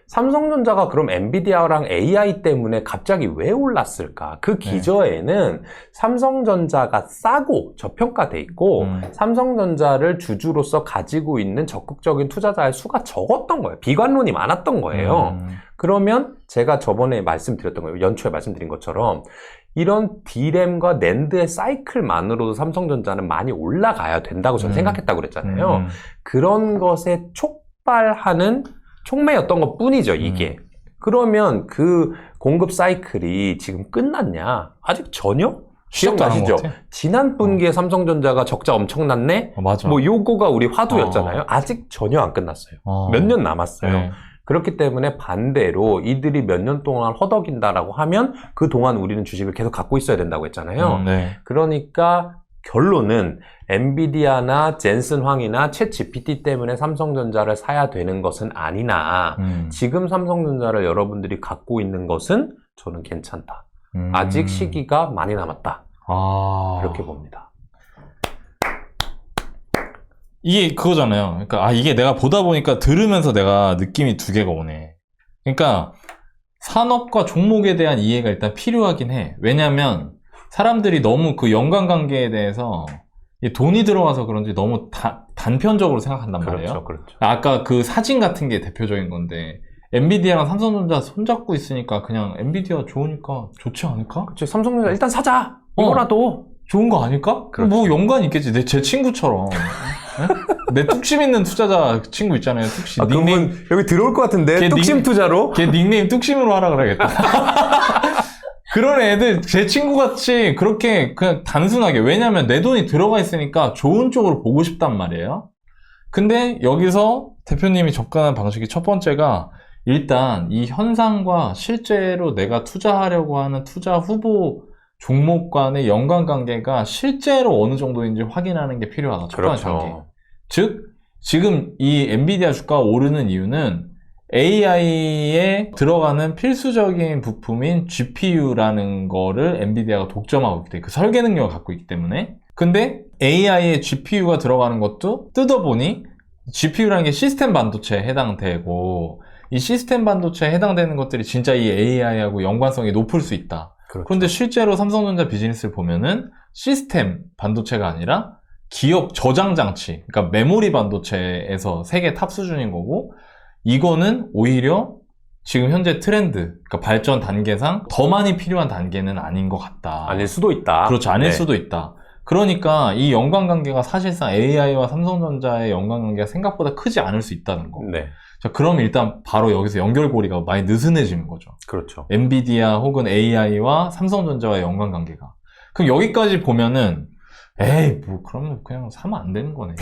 Speaker 2: 삼성전자가 그럼 엔비디아랑 AI 때문에 갑자기 왜 올랐을까? 그 기저에는 삼성전자가 싸고 저평가돼 있고 삼성전자를 주주로서 가지고 있는 적극적인 투자자의 수가 적었던 거예요. 비관론이 많았던 거예요. 그러면 제가 저번에 말씀드렸던 거예요. 연초에 말씀드린 것처럼 이런 D램과 낸드의 사이클만으로도 삼성전자는 많이 올라가야 된다고 저는 생각했다고 그랬잖아요. 그런 것에 촉발하는 촉매였던 것 뿐이죠, 이게. 그러면 그 공급 사이클이 지금 끝났냐? 아직 전혀? 기억나시죠? 지난 분기에 삼성전자가 적자 엄청났네?
Speaker 1: 맞아.
Speaker 2: 뭐 요거가 우리 화두였잖아요. 아직 전혀 안 끝났어요. 몇 년 남았어요. 그렇기 때문에 반대로 이들이 몇 년 동안 허덕인다라고 하면 그동안 우리는 주식을 계속 갖고 있어야 된다고 했잖아요. 그러니까 결론은 엔비디아나 젠슨 황이나 챗 GPT 때문에 삼성전자를 사야 되는 것은 아니나 지금 삼성전자를 여러분들이 갖고 있는 것은 저는 괜찮다. 아직 시기가 많이 남았다. 그렇게 봅니다.
Speaker 1: 이게 그거잖아요. 그러니까 이게 내가 보다 보니까 들으면서 내가 느낌이 두 개가 오네. 그러니까 산업과 종목에 대한 이해가 일단 필요하긴 해. 왜냐면 사람들이 너무 그 연관관계에 대해서 돈이 들어가서 그런지 너무 단편적으로 생각한단 말이에요.
Speaker 2: 그렇죠.
Speaker 1: 아까 그 사진 같은 게 대표적인 건데 엔비디아랑 삼성전자 손잡고 있으니까 그냥 엔비디아 좋으니까 좋지 않을까?
Speaker 2: 그치, 삼성전자 일단 사자. 이거라도
Speaker 1: 좋은 거 아닐까? 뭐 연관이 있겠지. 제 친구처럼. 내 뚝심 있는 투자자 친구 있잖아요. 뚝심.
Speaker 2: 닉네임 여기 들어올 것 같은데. 뚝심 투자로.
Speaker 1: 걔 닉네임 뚝심으로 하라 그래야겠다. 그런 애들 제 친구같이 그렇게 그냥 단순하게, 왜냐면 내 돈이 들어가 있으니까 좋은 쪽으로 보고 싶단 말이에요. 근데 여기서 대표님이 접근한 방식이 첫 번째가 일단 이 현상과 실제로 내가 투자하려고 하는 투자 후보 종목 간의 연관관계가 실제로 어느 정도인지 확인하는 게 필요하다. 첫 번째 단계. 즉 지금 이 엔비디아 주가가 오르는 이유는 AI에 들어가는 필수적인 부품인 GPU라는 거를 엔비디아가 독점하고 있기 때문에, 그 설계 능력을 갖고 있기 때문에. 근데 AI에 GPU가 들어가는 것도 뜯어보니 GPU라는 게 시스템 반도체에 해당되고, 이 시스템 반도체에 해당되는 것들이 진짜 이 AI하고 연관성이 높을 수 있다. 그런데 실제로 삼성전자 비즈니스를 보면은 시스템 반도체가 아니라 기업 저장 장치, 그러니까 메모리 반도체에서 세계 탑 수준인 거고, 이거는 오히려 지금 현재 트렌드, 그러니까 발전 단계상 더 많이 필요한 단계는 아닌 것 같다.
Speaker 2: 아닐 수도 있다.
Speaker 1: 그렇죠. 아닐 수도 있다. 그러니까 이 연관관계가 사실상 AI와 삼성전자의 연관관계가 생각보다 크지 않을 수 있다는 거. 자, 그럼 일단 바로 여기서 연결고리가 많이 느슨해지는 거죠.
Speaker 2: 그렇죠.
Speaker 1: 엔비디아 혹은 AI와 삼성전자와의 연관관계가. 그럼 여기까지 보면은 에이, 뭐 그러면 그냥 사면 안 되는 거네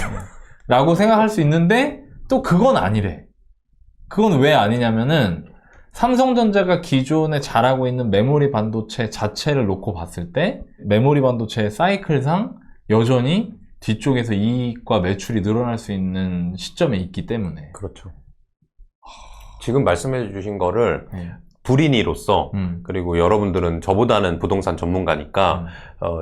Speaker 1: 라고 생각할 수 있는데, 또 그건 아니래. 그건 왜 아니냐면은 삼성전자가 기존에 잘하고 있는 메모리 반도체 자체를 놓고 봤을 때 메모리 반도체의 사이클상 여전히 뒤쪽에서 이익과 매출이 늘어날 수 있는 시점에 있기 때문에.
Speaker 2: 그렇죠. 지금 말씀해 주신 거를 불인이로서 그리고 여러분들은 저보다는 부동산 전문가니까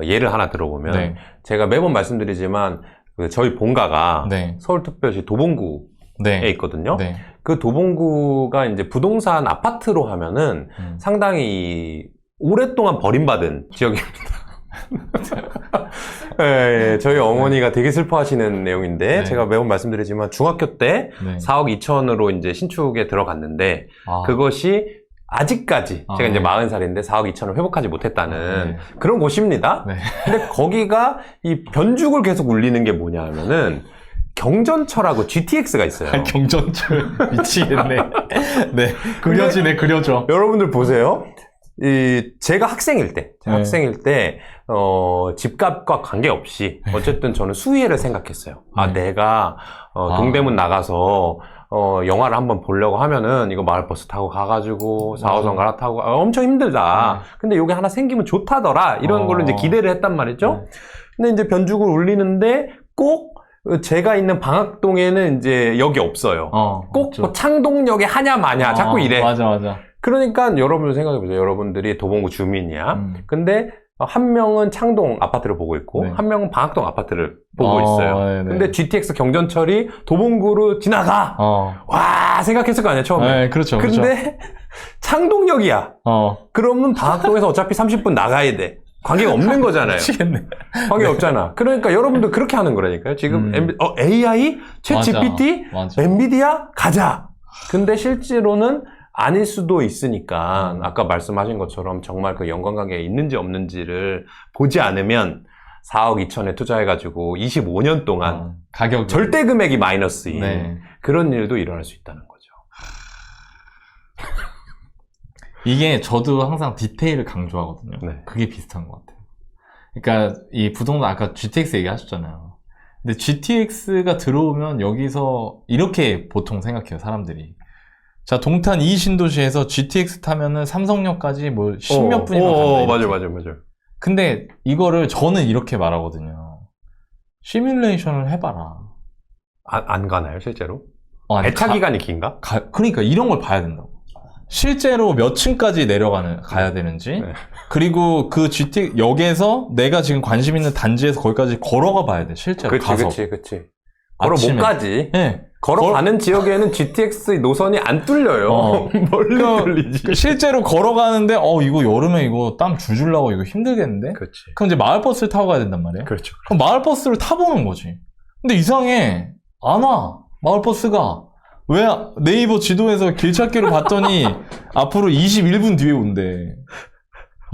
Speaker 2: 예를 하나 들어보면 제가 매번 말씀드리지만 저희 본가가
Speaker 1: 네.
Speaker 2: 서울특별시 도봉구에
Speaker 1: 네.
Speaker 2: 있거든요.
Speaker 1: 네.
Speaker 2: 그 도봉구가 이제 부동산 아파트로 하면은 상당히 오랫동안 버림받은 지역입니다. 네, 저희 어머니가 되게 슬퍼하시는 내용인데
Speaker 1: 네.
Speaker 2: 제가 매번 말씀드리지만 중학교 때
Speaker 1: 네.
Speaker 2: 4억 2천으로 이제 신축에 들어갔는데 그것이 아직까지 제가 이제
Speaker 1: 네.
Speaker 2: 40살인데 4억 2천을 회복하지 못했다는
Speaker 1: 네.
Speaker 2: 그런 곳입니다.
Speaker 1: 네.
Speaker 2: 근데 거기가 이 변죽을 계속 울리는 게 뭐냐 하면은 경전철하고 GTX가 있어요.
Speaker 1: 경전철 미치겠네. 네. 그려지네, 그려져.
Speaker 2: 여러분들 보세요. 제가 학생일 때,
Speaker 1: 네.
Speaker 2: 집값과 관계없이, 어쨌든 저는 수위를 생각했어요. 아,
Speaker 1: 네.
Speaker 2: 내가, 동대문 나가서, 영화를 한번 보려고 하면은, 이거 마을버스 타고 가가지고, 4호선 갈아타고, 엄청 힘들다. 근데 요게 하나 생기면 좋다더라. 이런 걸로 이제 기대를 했단 말이죠. 근데 이제 변죽을 울리는데, 꼭, 제가 있는 방학동에는 이제 역이 없어요. 꼭 뭐 창동역에 하냐 마냐 자꾸 이래.
Speaker 1: 맞아.
Speaker 2: 그러니까 여러분 생각해보세요. 여러분들이 도봉구 주민이야. 근데 한 명은 창동 아파트를 보고 있고
Speaker 1: 네.
Speaker 2: 한 명은 방학동 아파트를 보고 있어요.
Speaker 1: 네네.
Speaker 2: 근데 GTX 경전철이 도봉구로 지나가. 와 생각했을 거 아니야 처음에.
Speaker 1: 네, 그렇죠.
Speaker 2: 근데
Speaker 1: 그렇죠.
Speaker 2: 창동역이야. 그러면 방학동에서 어차피 30분 나가야 돼. 관계가 없는 거잖아요.
Speaker 1: 미치겠네.
Speaker 2: 관계 없잖아. 그러니까 여러분들 그렇게 하는 거라니까요. 지금 AI, 챗 GPT,
Speaker 1: 맞아.
Speaker 2: 엔비디아 가자. 근데 실제로는 아닐 수도 있으니까 아까 말씀하신 것처럼 정말 그 연관관계가 있는지 없는지를 보지 않으면 4억 2천에 투자해가지고 25년 동안
Speaker 1: 가격이
Speaker 2: 절대 금액이 마이너스인
Speaker 1: 네.
Speaker 2: 그런 일도 일어날 수 있다는 거죠.
Speaker 1: 이게 저도 항상 디테일을 강조하거든요.
Speaker 2: 네.
Speaker 1: 그게 비슷한 것 같아요. 그러니까 이 부동산 아까 GTX 얘기하셨잖아요. 근데 GTX가 들어오면 여기서 이렇게 보통 생각해요, 사람들이. 자, 동탄 이 신도시에서 GTX 타면은 삼성역까지 뭐 10몇 분이면 간다.
Speaker 2: 맞아요.
Speaker 1: 근데 이거를 저는 이렇게 말하거든요. 시뮬레이션을 해봐라.
Speaker 2: 안 가나요, 실제로?
Speaker 1: 아니,
Speaker 2: 배차 기간이 긴가?
Speaker 1: 그러니까 이런 걸 봐야 된다고. 실제로 몇 층까지 가야 되는지, 그리고 그 GTX 역에서 내가 지금 관심 있는 단지에서 거기까지 걸어가 봐야 돼, 실제로. 가서.
Speaker 2: 그치. 걸어
Speaker 1: 아침에.
Speaker 2: 못 가지.
Speaker 1: 네.
Speaker 2: 걸어가는 지역에는 GTX 노선이 안 뚫려요. 멀리 뚫리지.
Speaker 1: 실제로 걸어가는데, 이거 여름에 이거 땀 줄줄 나고 이거 힘들겠는데?
Speaker 2: 그렇지.
Speaker 1: 그럼 이제 마을버스를 타고 가야 된단 말이에요.
Speaker 2: 그렇죠.
Speaker 1: 그럼 마을버스를 타보는 거지. 근데 이상해. 안 와. 마을버스가. 왜 네이버 지도에서 길찾기를 봤더니 앞으로 21분 뒤에 온대.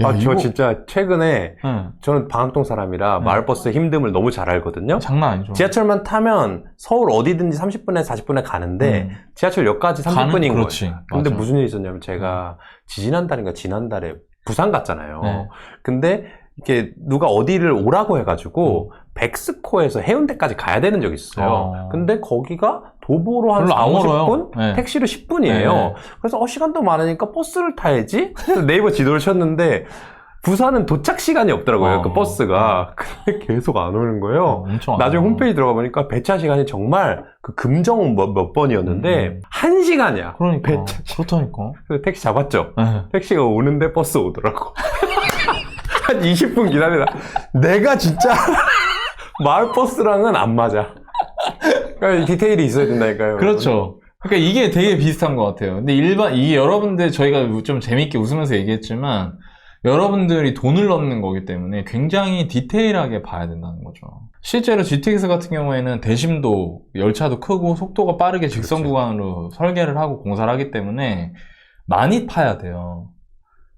Speaker 1: 야,
Speaker 2: 저 진짜 최근에
Speaker 1: 네.
Speaker 2: 저는 방학동 사람이라
Speaker 1: 네.
Speaker 2: 마을버스 힘듦을 너무 잘 알거든요.
Speaker 1: 장난 아니죠.
Speaker 2: 지하철만 타면 서울 어디든지 30분에 40분에 가는데 지하철역까지 30분인 거예요.
Speaker 1: 그렇지.
Speaker 2: 근데
Speaker 1: 맞아.
Speaker 2: 무슨 일이 있었냐면 제가 지지난달인가 지난달에 부산 갔잖아요.
Speaker 1: 네.
Speaker 2: 근데 이렇게 누가 어디를 오라고 해가지고 백스코에서 해운대까지 가야 되는 적이 있어요. 근데 거기가 도보로 한
Speaker 1: 별로
Speaker 2: 4,
Speaker 1: 안
Speaker 2: 50분?
Speaker 1: 네.
Speaker 2: 택시로 10분이에요.
Speaker 1: 네.
Speaker 2: 그래서 시간도 많으니까 버스를 타야지? 그래서 네이버 지도를 쳤는데 부산은 도착 시간이 없더라고요. 그 버스가. 근데 계속 안 오는 거예요.
Speaker 1: 엄청
Speaker 2: 나중에 홈페이지 들어가 보니까 배차 시간이 정말 그 금정 몇 번이었는데 1시간이야.
Speaker 1: 그러니까.
Speaker 2: 배차.
Speaker 1: 그렇다니까.
Speaker 2: 그래서 택시 잡았죠.
Speaker 1: 네.
Speaker 2: 택시가 오는데 버스 오더라고. 한 20분 기다리다. 내가 진짜 마을버스랑은 안 맞아. 그러니까 디테일이 있어야 된다니까요.
Speaker 1: 그렇죠. 그러니까 이게 되게 비슷한 것 같아요. 근데 이게 여러분들 저희가 좀 재밌게 웃으면서 얘기했지만 여러분들이 돈을 넣는 거기 때문에 굉장히 디테일하게 봐야 된다는 거죠. 실제로 GTX 같은 경우에는 대심도, 열차도 크고 속도가 빠르게 직선
Speaker 2: 그렇지.
Speaker 1: 구간으로 설계를 하고 공사를 하기 때문에 많이 파야 돼요.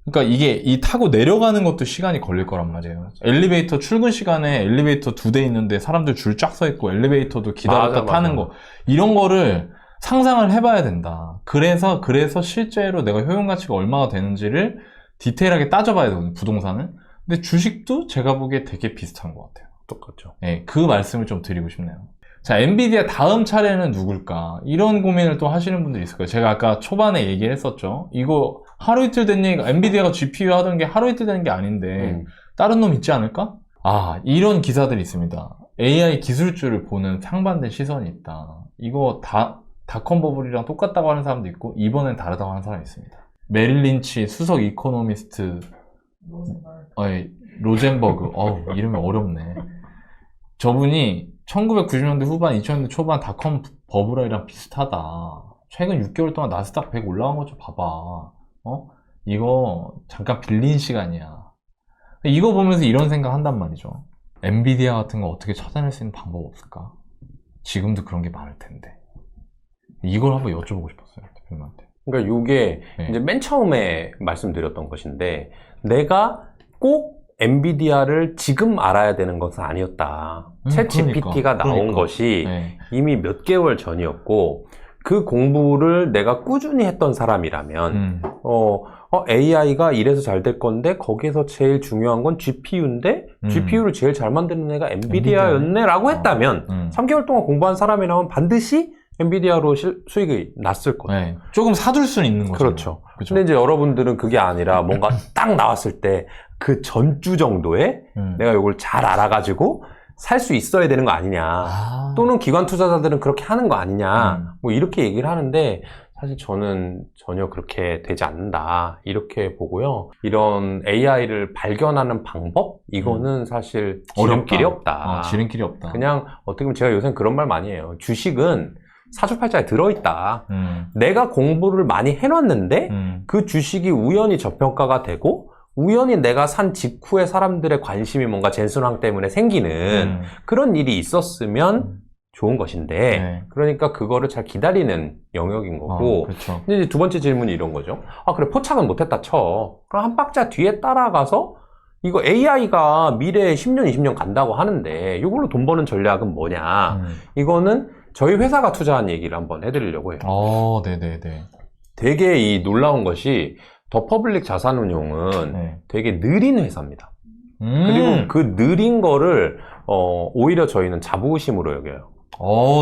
Speaker 1: 그러니까 이 타고 내려가는 것도 시간이 걸릴 거란 말이에요. 엘리베이터 출근 시간에 엘리베이터 2대 있는데 사람들 줄 쫙 서 있고 엘리베이터도 기다렸다
Speaker 2: 맞아.
Speaker 1: 타는 거 이런 거를 상상을 해봐야 된다. 그래서 실제로 내가 효용 가치가 얼마나 되는지를 디테일하게 따져봐야 되거든요, 부동산은. 근데 주식도 제가 보기에 되게 비슷한 것 같아요.
Speaker 2: 똑같죠.
Speaker 1: 네, 그 말씀을 좀 드리고 싶네요. 자, 엔비디아 다음 차례는 누굴까? 이런 고민을 또 하시는 분들이 있을 거예요. 제가 아까 초반에 얘기를 했었죠. 이거 하루 이틀 된 얘기가, 엔비디아가 GPU 하던 게 하루 이틀 된 게 아닌데 다른 놈 있지 않을까? 이런 기사들이 있습니다. AI 기술주를 보는 상반된 시선이 있다. 이거 닷컴 버블이랑 똑같다고 하는 사람도 있고 이번엔 다르다고 하는 사람이 있습니다. 메릴 린치 수석 이코노미스트 로젠버그 이름이 어렵네. 저분이 1990년대 후반, 2000년대 초반 닷컴 버블이랑 비슷하다. 최근 6개월 동안 나스닥 100 올라간 거 좀 봐봐. 이거 잠깐 빌린 시간이야. 이거 보면서 이런 생각 한단 말이죠. 엔비디아 같은 거 어떻게 찾아낼 수 있는 방법 없을까? 지금도 그런 게 많을 텐데. 이걸 한번 여쭤보고 싶었어요, 대표님한테.
Speaker 2: 그러니까 이게
Speaker 1: 네.
Speaker 2: 이제 맨 처음에 말씀드렸던 것인데, 내가 꼭 엔비디아를 지금 알아야 되는 것은 아니었다. 챗 GPT가 나온 것이
Speaker 1: 네.
Speaker 2: 이미 몇 개월 전이었고, 그 공부를 내가 꾸준히 했던 사람이라면, AI가 이래서 잘 될 건데, 거기에서 제일 중요한 건 GPU인데, GPU를 제일 잘 만드는 애가 엔비디아였네? 라고 했다면, 3개월 동안 공부한 사람이라면 반드시 엔비디아로 수익이 났을 거예요.
Speaker 1: 네. 조금 사둘 수는 있는 거죠.
Speaker 2: 그렇죠. 근데 이제 여러분들은 그게 아니라 뭔가 딱 나왔을 때 그 전주 정도에 내가 이걸 잘 알아가지고 살 수 있어야 되는 거 아니냐. 또는 기관 투자자들은 그렇게 하는 거 아니냐. 뭐 이렇게 얘기를 하는데, 사실 저는 전혀 그렇게 되지 않는다. 이렇게 보고요. 이런 AI를 발견하는 방법? 이거는 사실 지름길이 없다.
Speaker 1: 지름길이 없다.
Speaker 2: 그냥 어떻게 보면 제가 요새 그런 말 많이 해요. 주식은 사주팔자에 들어있다. 내가 공부를 많이 해놨는데 그 주식이 우연히 저평가가 되고 우연히 내가 산 직후에 사람들의 관심이 뭔가 젠슨왕 때문에 생기는 그런 일이 있었으면 좋은 것인데,
Speaker 1: 네.
Speaker 2: 그러니까 그거를 잘 기다리는 영역인 거고.
Speaker 1: 그렇죠.
Speaker 2: 근데 이제 두 번째 질문이 이런 거죠. 그래, 포착은 못했다 쳐. 그럼 한 박자 뒤에 따라가서 이거 AI가 미래에 10년, 20년 간다고 하는데 이걸로 돈 버는 전략은 뭐냐. 이거는 저희 회사가 투자한 얘기를 한번 해드리려고 해요.
Speaker 1: 네네네.
Speaker 2: 되게 이 놀라운 것이 더 퍼블릭 자산운용은 되게 느린 회사입니다. 그리고 그 느린 거를 오히려 저희는 자부심으로 여겨요.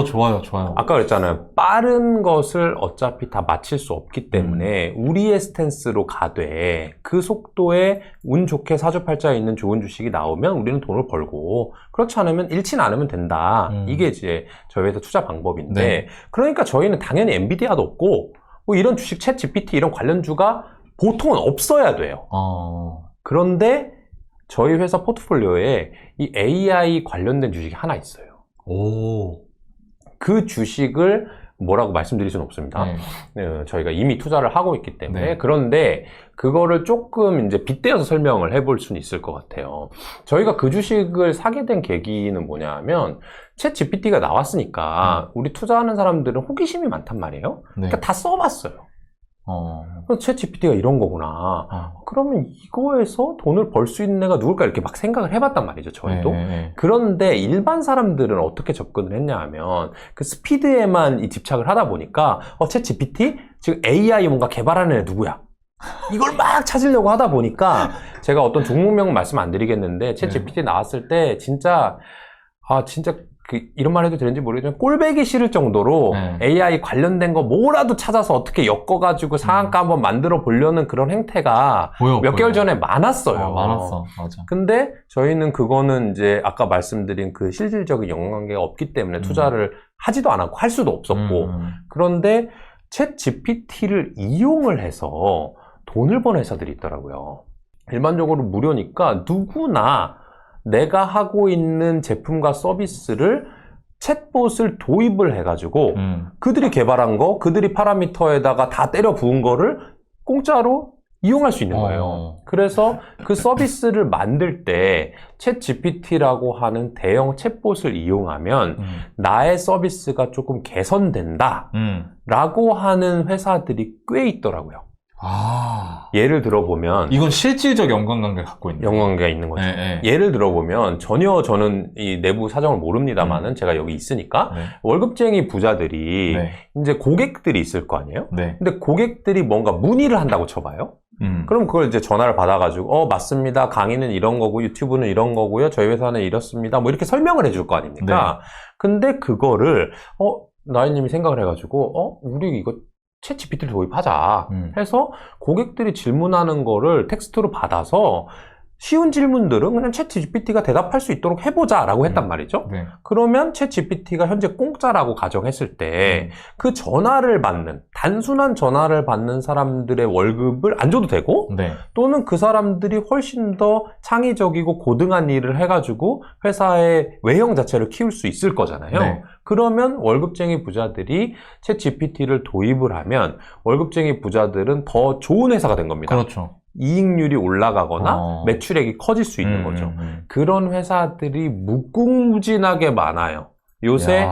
Speaker 1: 좋아요, 좋아요.
Speaker 2: 아까 그랬잖아요. 빠른 것을 어차피 다 맞힐 수 없기 때문에 우리의 스탠스로 가되 그 속도에 운 좋게 사주팔자에 있는 좋은 주식이 나오면 우리는 돈을 벌고, 그렇지 않으면 잃지는 않으면 된다. 이게 이제 저희 회사 투자 방법인데,
Speaker 1: 네.
Speaker 2: 그러니까 저희는 당연히 엔비디아도 없고 뭐 이런 주식 챗 GPT 이런 관련주가 보통은 없어야 돼요. 그런데 저희 회사 포트폴리오에 이 AI 관련된 주식이 하나 있어요. 그 주식을 뭐라고 말씀드릴 수는 없습니다. 저희가 이미 투자를 하고 있기 때문에. 그런데 그거를 조금 이제 빗대어서 설명을 해볼 수는 있을 것 같아요. 저희가 그 주식을 사게 된 계기는 뭐냐면, 챗 GPT가 나왔으니까 우리 투자하는 사람들은 호기심이 많단 말이에요. 그러니까 다 써봤어요. 챗 GPT가 이런 거구나. 그러면 이거에서 돈을 벌 수 있는 애가 누굴까 이렇게 막 생각을 해봤단 말이죠, 저희도. 그런데 일반 사람들은 어떻게 접근을 했냐 하면 그 스피드에만 이 집착을 하다 보니까 챗 GPT? 지금 AI 뭔가 개발하는 애 누구야? 이걸 막 찾으려고 하다 보니까 제가 어떤 종목명은 말씀 안 드리겠는데 챗 GPT 나왔을 때 진짜 이런 말 해도 되는지 모르겠지만 꼴배기 싫을 정도로 AI 관련된 거 뭐라도 찾아서 어떻게 엮어가지고 상한가 한번 만들어 보려는 그런 행태가 몇 개월 전에 많았어요.
Speaker 1: 많았어. 맞아.
Speaker 2: 근데 저희는 그거는 이제 아까 말씀드린 그 실질적인 연관관계가 없기 때문에 투자를 하지도 않았고 할 수도 없었고, 그런데 챗 GPT를 이용을 해서 돈을 버는 회사들이 있더라고요. 일반적으로 무료니까 누구나 내가 하고 있는 제품과 서비스를 챗봇을 도입을 해가지고 그들이 개발한 거, 그들이 파라미터에다가 다 때려 부은 거를 공짜로 이용할 수 있는 거예요. 그래서 그 서비스를 만들 때 챗 GPT라고 하는 대형 챗봇을 이용하면 나의 서비스가 조금 개선된다 라고 하는 회사들이 꽤 있더라고요. 예를 들어보면
Speaker 1: 이건 실질적 연관관계를 갖고 있는
Speaker 2: 연관관계가 있는 거죠. 예를 들어보면 전혀 저는 이 내부 사정을 모릅니다만은 제가 여기 있으니까 월급쟁이 부자들이 이제 고객들이 있을 거 아니에요? 근데 고객들이 뭔가 문의를 한다고 쳐봐요. 그럼 그걸 이제 전화를 받아가지고 맞습니다. 강의는 이런 거고 유튜브는 이런 거고요. 저희 회사는 이렇습니다. 뭐 이렇게 설명을 해줄 거 아닙니까? 근데 그거를 나이님이 생각을 해가지고 우리 이거 챗 GPT를 도입하자 해서 고객들이 질문하는 거를 텍스트로 받아서 쉬운 질문들은 그냥 챗 GPT가 대답할 수 있도록 해보자라고 했단 말이죠.
Speaker 1: 네.
Speaker 2: 그러면 챗 GPT가 현재 공짜라고 가정했을 때 그 전화를 받는, 단순한 전화를 받는 사람들의 월급을 안 줘도 되고
Speaker 1: 네.
Speaker 2: 또는 그 사람들이 훨씬 더 창의적이고 고등한 일을 해가지고 회사의 외형 자체를 키울 수 있을 거잖아요.
Speaker 1: 네.
Speaker 2: 그러면 월급쟁이 부자들이 챗 GPT를 도입을 하면 월급쟁이 부자들은 더 좋은 회사가 된 겁니다.
Speaker 1: 그렇죠.
Speaker 2: 이익률이 올라가거나 매출액이 커질 수 있는 거죠. 그런 회사들이 무궁무진하게 많아요. 요새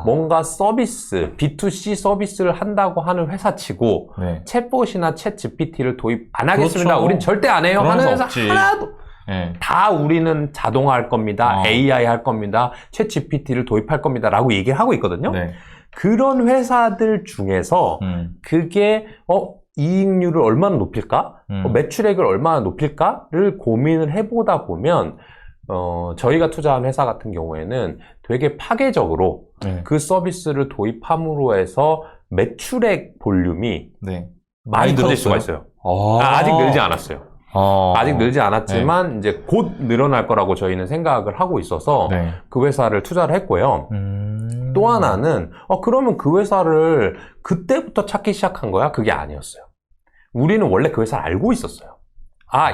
Speaker 2: 뭔가 서비스, B2C 서비스를 한다고 하는 회사치고
Speaker 1: 네.
Speaker 2: 챗봇이나 챗 GPT를 도입 안 하겠습니다.
Speaker 1: 그렇죠.
Speaker 2: 우린 절대 안 해요. 하는 회사
Speaker 1: 없지.
Speaker 2: 하나도.
Speaker 1: 네.
Speaker 2: 다 우리는 자동화 할 겁니다. AI 할 겁니다. 챗 GPT를 도입할 겁니다. 라고 얘기를 하고 있거든요.
Speaker 1: 네.
Speaker 2: 그런 회사들 중에서 그게 이익률을 얼마나 높일까? 매출액을 얼마나 높일까를 고민을 해보다 보면 저희가 투자한 회사 같은 경우에는 되게 파괴적으로
Speaker 1: 네.
Speaker 2: 그 서비스를 도입함으로 해서 매출액 볼륨이
Speaker 1: 네.
Speaker 2: 많이 커질 수가 있어요. 아직 늘지 않았어요. 아직 늘지 않았지만
Speaker 1: 네.
Speaker 2: 이제 곧 늘어날 거라고 저희는 생각을 하고 있어서
Speaker 1: 네.
Speaker 2: 그 회사를 투자를 했고요. 또 하나는 그러면 그 회사를 그때부터 찾기 시작한 거야? 그게 아니었어요. 우리는 원래 그 회사를 알고 있었어요.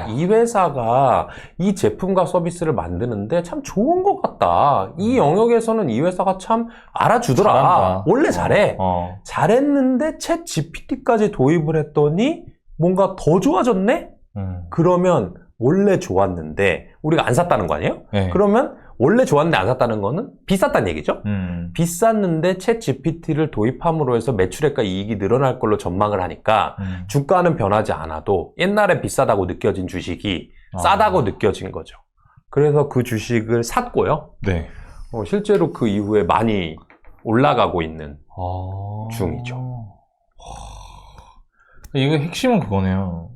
Speaker 2: 이 회사가 이 제품과 서비스를 만드는데 참 좋은 것 같다. 이 영역에서는 이 회사가 참 알아주더라.
Speaker 1: 잘한다.
Speaker 2: 원래 잘해. 잘했는데 챗 GPT까지 도입을 했더니 뭔가 더 좋아졌네? 그러면 원래 좋았는데 우리가 안 샀다는 거 아니에요?
Speaker 1: 네.
Speaker 2: 그러면 원래 좋았는데 안 샀다는 거는 비쌌다는 얘기죠? 비쌌는데 챗 GPT를 도입함으로 해서 매출액과 이익이 늘어날 걸로 전망을 하니까 주가는 변하지 않아도 옛날에 비싸다고 느껴진 주식이 싸다고 느껴진 거죠. 그래서 그 주식을 샀고요.
Speaker 1: 네.
Speaker 2: 실제로 그 이후에 많이 올라가고 있는 중이죠.
Speaker 1: 이거 핵심은 그거네요.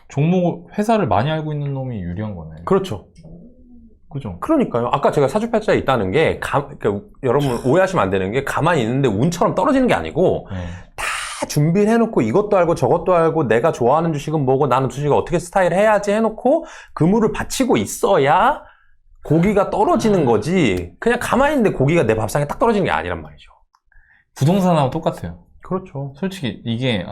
Speaker 1: 종목, 회사를 많이 알고 있는 놈이 유리한 거네.
Speaker 2: 그렇죠.
Speaker 1: 그죠?
Speaker 2: 그러니까요. 아까 제가 사주팔자에 있다는 게, 그러니까 여러분 오해하시면 안 되는 게 가만히 있는데 운처럼 떨어지는 게 아니고, 다 준비를 해놓고 이것도 알고 저것도 알고 내가 좋아하는 주식은 뭐고 나는 주식을 어떻게 스타일 해야지 해놓고 그물을 받치고 있어야 고기가 떨어지는 거지. 그냥 가만히 있는데 고기가 내 밥상에 딱 떨어지는 게 아니란 말이죠.
Speaker 1: 부동산하고 똑같아요.
Speaker 2: 그렇죠.
Speaker 1: 솔직히 이게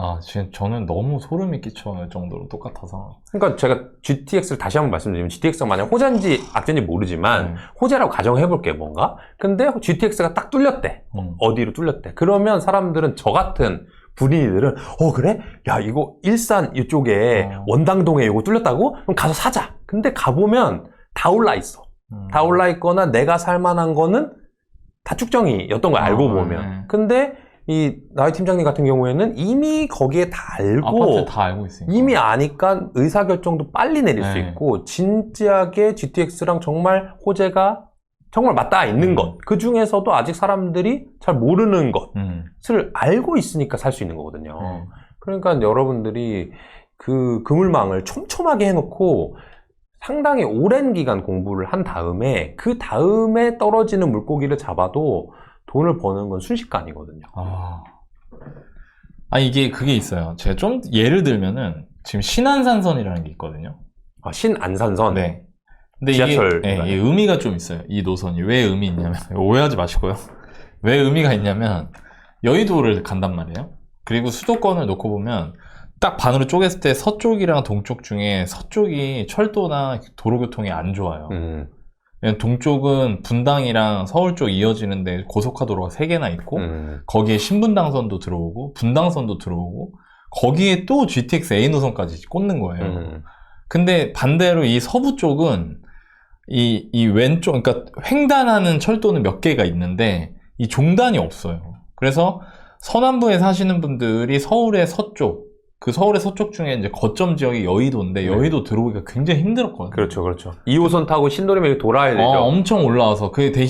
Speaker 1: 저는 너무 소름이 끼칠 정도로 똑같아서.
Speaker 2: 그러니까 제가 GTX를 다시 한번 말씀드리면 GTX가 만약 호재인지 악재인지 모르지만 호재라고 가정해 볼게요, 뭔가. 근데 GTX가 딱 뚫렸대. 어디로 뚫렸대. 그러면 사람들은 저 같은 분위기들은 그래? 야, 이거 일산 이쪽에 원당동에 이거 뚫렸다고? 그럼 가서 사자. 근데 가보면 다 올라 있어. 다 올라 있거나 내가 살만한 거는 다 축정이었던 걸 알고 보면. 근데 이 나이 팀장님 같은 경우에는 이미 거기에 다 알고
Speaker 1: 아파트 다 알고 있으니까
Speaker 2: 이미 아니까 의사결정도 빨리 내릴 수 있고 진지하게 GTX랑 정말 호재가 정말 맞닿아 있는 것, 그 중에서도 아직 사람들이 잘 모르는 것을 알고 있으니까 살 수 있는 거거든요. 그러니까 여러분들이 그 그물망을 촘촘하게 해놓고 상당히 오랜 기간 공부를 한 다음에 그 다음에 떨어지는 물고기를 잡아도 돈을 버는 건 순식간이거든요.
Speaker 1: 이게 그게 있어요. 제가 좀 예를 들면은 지금 신안산선이라는 게 있거든요.
Speaker 2: 신안산선.
Speaker 1: 네. 근데
Speaker 2: 지하철
Speaker 1: 이게 의미가 좀 있어요. 이 노선이 왜 의미 있냐면 오해하지 마시고요. 왜 의미가 있냐면 여의도를 간단 말이에요. 그리고 수도권을 놓고 보면 딱 반으로 쪼갰을 때 서쪽이랑 동쪽 중에 서쪽이 철도나 도로교통이 안 좋아요. 동쪽은 분당이랑 서울 쪽 이어지는데 고속화도로가 3개나 있고 거기에 신분당선도 들어오고 분당선도 들어오고 거기에 또 GTX A 노선까지 꽂는 거예요. 근데 반대로 이 서부 쪽은 이 왼쪽, 그러니까 횡단하는 철도는 몇 개가 있는데 이 종단이 없어요. 그래서 서남부에 사시는 분들이 서울의 서쪽, 그 서울의 서쪽 중에 이제 거점 지역이 여의도인데 여의도 들어오기가 굉장히 힘들었거든요.
Speaker 2: 그렇죠. 2호선 타고 신도림에 돌아야 되죠.
Speaker 1: 엄청 올라와서 그게 되게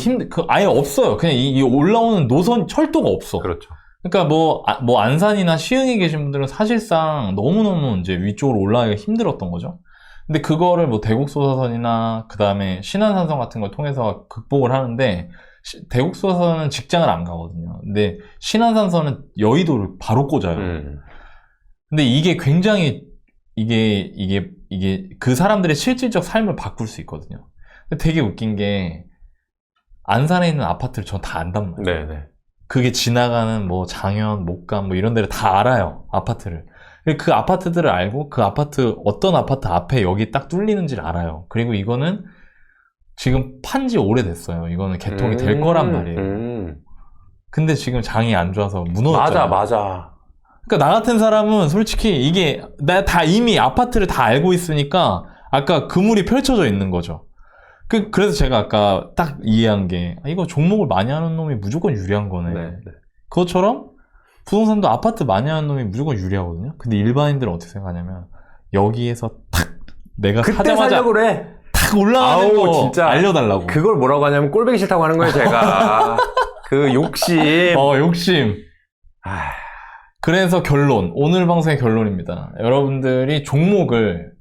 Speaker 1: 아예 없어요. 그냥 이 올라오는 노선 철도가 없어.
Speaker 2: 그렇죠.
Speaker 1: 그러니까 뭐 안산이나 시흥에 계신 분들은 사실상 너무너무 이제 위쪽으로 올라가기가 힘들었던 거죠. 근데 그거를 뭐 대국소사선이나 그 다음에 신안산선 같은 걸 통해서 극복을 하는데 대국소사선은 직장을 안 가거든요. 근데 신안산선은 여의도를 바로 꽂아요. 근데 이게 굉장히 이게 그 사람들의 실질적 삶을 바꿀 수 있거든요. 근데 되게 웃긴 게 안산에 있는 아파트를 전 다 안단 말이에요.
Speaker 2: 네네.
Speaker 1: 그게 지나가는 뭐 장현, 목감 뭐 이런 데를 다 알아요. 아파트를. 그 아파트들을 알고 그 아파트 어떤 아파트 앞에 여기 딱 뚫리는지를 알아요. 그리고 이거는 지금 판지 오래됐어요. 이거는 개통이 될 거란 말이에요. 근데 지금 장이 안 좋아서 무너졌잖아요.
Speaker 2: 맞아.
Speaker 1: 그러니까 나 같은 사람은 솔직히 이게 나 다 이미 아파트를 다 알고 있으니까 아까 그물이 펼쳐져 있는 거죠. 그래서 제가 아까 딱 이해한 게 이거 종목을 많이 하는 놈이 무조건 유리한 거네.
Speaker 2: 네.
Speaker 1: 그것처럼 부동산도 아파트 많이 하는 놈이 무조건 유리하거든요. 근데 일반인들은 어떻게 생각하냐면 여기에서 탁 내가
Speaker 2: 그때
Speaker 1: 사자마자
Speaker 2: 살려고 그래.
Speaker 1: 탁 올라가는 거
Speaker 2: 진짜
Speaker 1: 알려달라고.
Speaker 2: 그걸 뭐라고 하냐면 꼴배기 싫다고 하는 거예요, 제가. 그 욕심.
Speaker 1: 욕심. 그래서 결론, 오늘 방송의 결론입니다. 여러분들이 종목을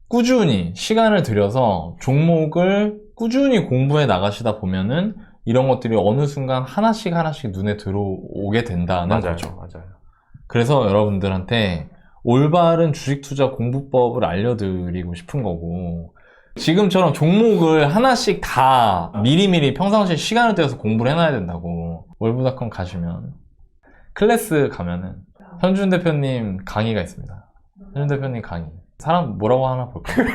Speaker 1: 꾸준히 시간을 들여서 종목을 꾸준히 공부해 나가시다 보면은 이런 것들이 어느 순간 하나씩 눈에 들어오게 된다는 거죠.
Speaker 2: 맞아요.
Speaker 1: 그래서 여러분들한테 올바른 주식 투자 공부법을 알려드리고 싶은 거고, 지금처럼 종목을 하나씩 다 미리미리 평상시에 시간을 떼어서 공부를 해놔야 된다고. 월브닷컴 가시면 클래스 가면은 현준 대표님 강의가 있습니다. 현준 대표님 강의. 사람 뭐라고 하나 볼까요?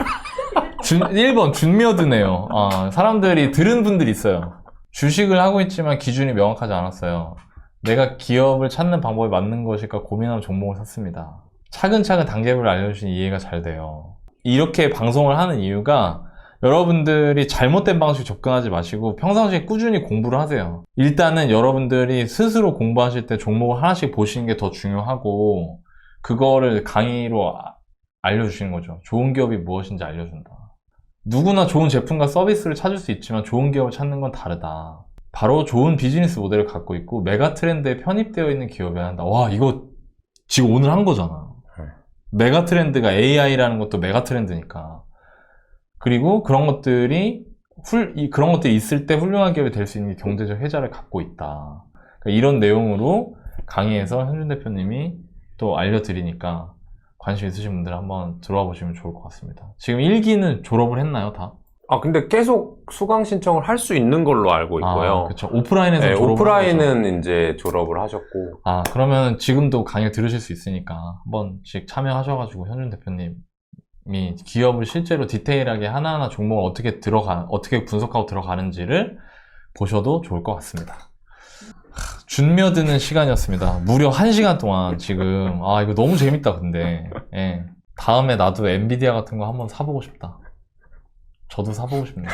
Speaker 1: 1번 준미어드네요. 사람들이 들은 분들이 있어요. 주식을 하고 있지만 기준이 명확하지 않았어요. 내가 기업을 찾는 방법이 맞는 것일까 고민하며 종목을 샀습니다. 차근차근 단계별로 알려주신 이해가 잘 돼요. 이렇게 방송을 하는 이유가 여러분들이 잘못된 방식으로 접근하지 마시고 평상시에 꾸준히 공부를 하세요. 일단은 여러분들이 스스로 공부하실 때 종목을 하나씩 보시는 게 더 중요하고, 그거를 강의로 알려주시는 거죠. 좋은 기업이 무엇인지 알려준다. 누구나 좋은 제품과 서비스를 찾을 수 있지만 좋은 기업을 찾는 건 다르다. 바로 좋은 비즈니스 모델을 갖고 있고 메가 트렌드에 편입되어 있는 기업이어야 한다. 와, 이거 지금 오늘 한 거잖아. 메가 트렌드가 AI라는 것도 메가 트렌드니까. 그리고 그런 것들이 있을 때 훌륭한 기업이 될 수 있는 게 경제적 혜자를 갖고 있다. 그러니까 이런 내용으로 강의에서 현준 대표님이 또 알려드리니까 관심 있으신 분들 한번 들어와 보시면 좋을 것 같습니다. 지금 1기는 졸업을 했나요, 다?
Speaker 2: 근데 계속 수강 신청을 할 수 있는 걸로 알고 있고요.
Speaker 1: 그렇죠. 오프라인에서
Speaker 2: 네,
Speaker 1: 졸업을
Speaker 2: 오프라인은 이제 졸업을 하셨고.
Speaker 1: 그러면 지금도 강의를 들으실 수 있으니까 한 번씩 참여하셔가지고 현준 대표님이 기업을 실제로 디테일하게 하나하나 종목을 어떻게 분석하고 들어가는지를 보셔도 좋을 것 같습니다. 준며드는 시간이었습니다. 무려 1시간 동안 지금. 이거 너무 재밌다, 근데. 예. 다음에 나도 엔비디아 같은 거 한번 사보고 싶다. 저도 사보고 싶네요.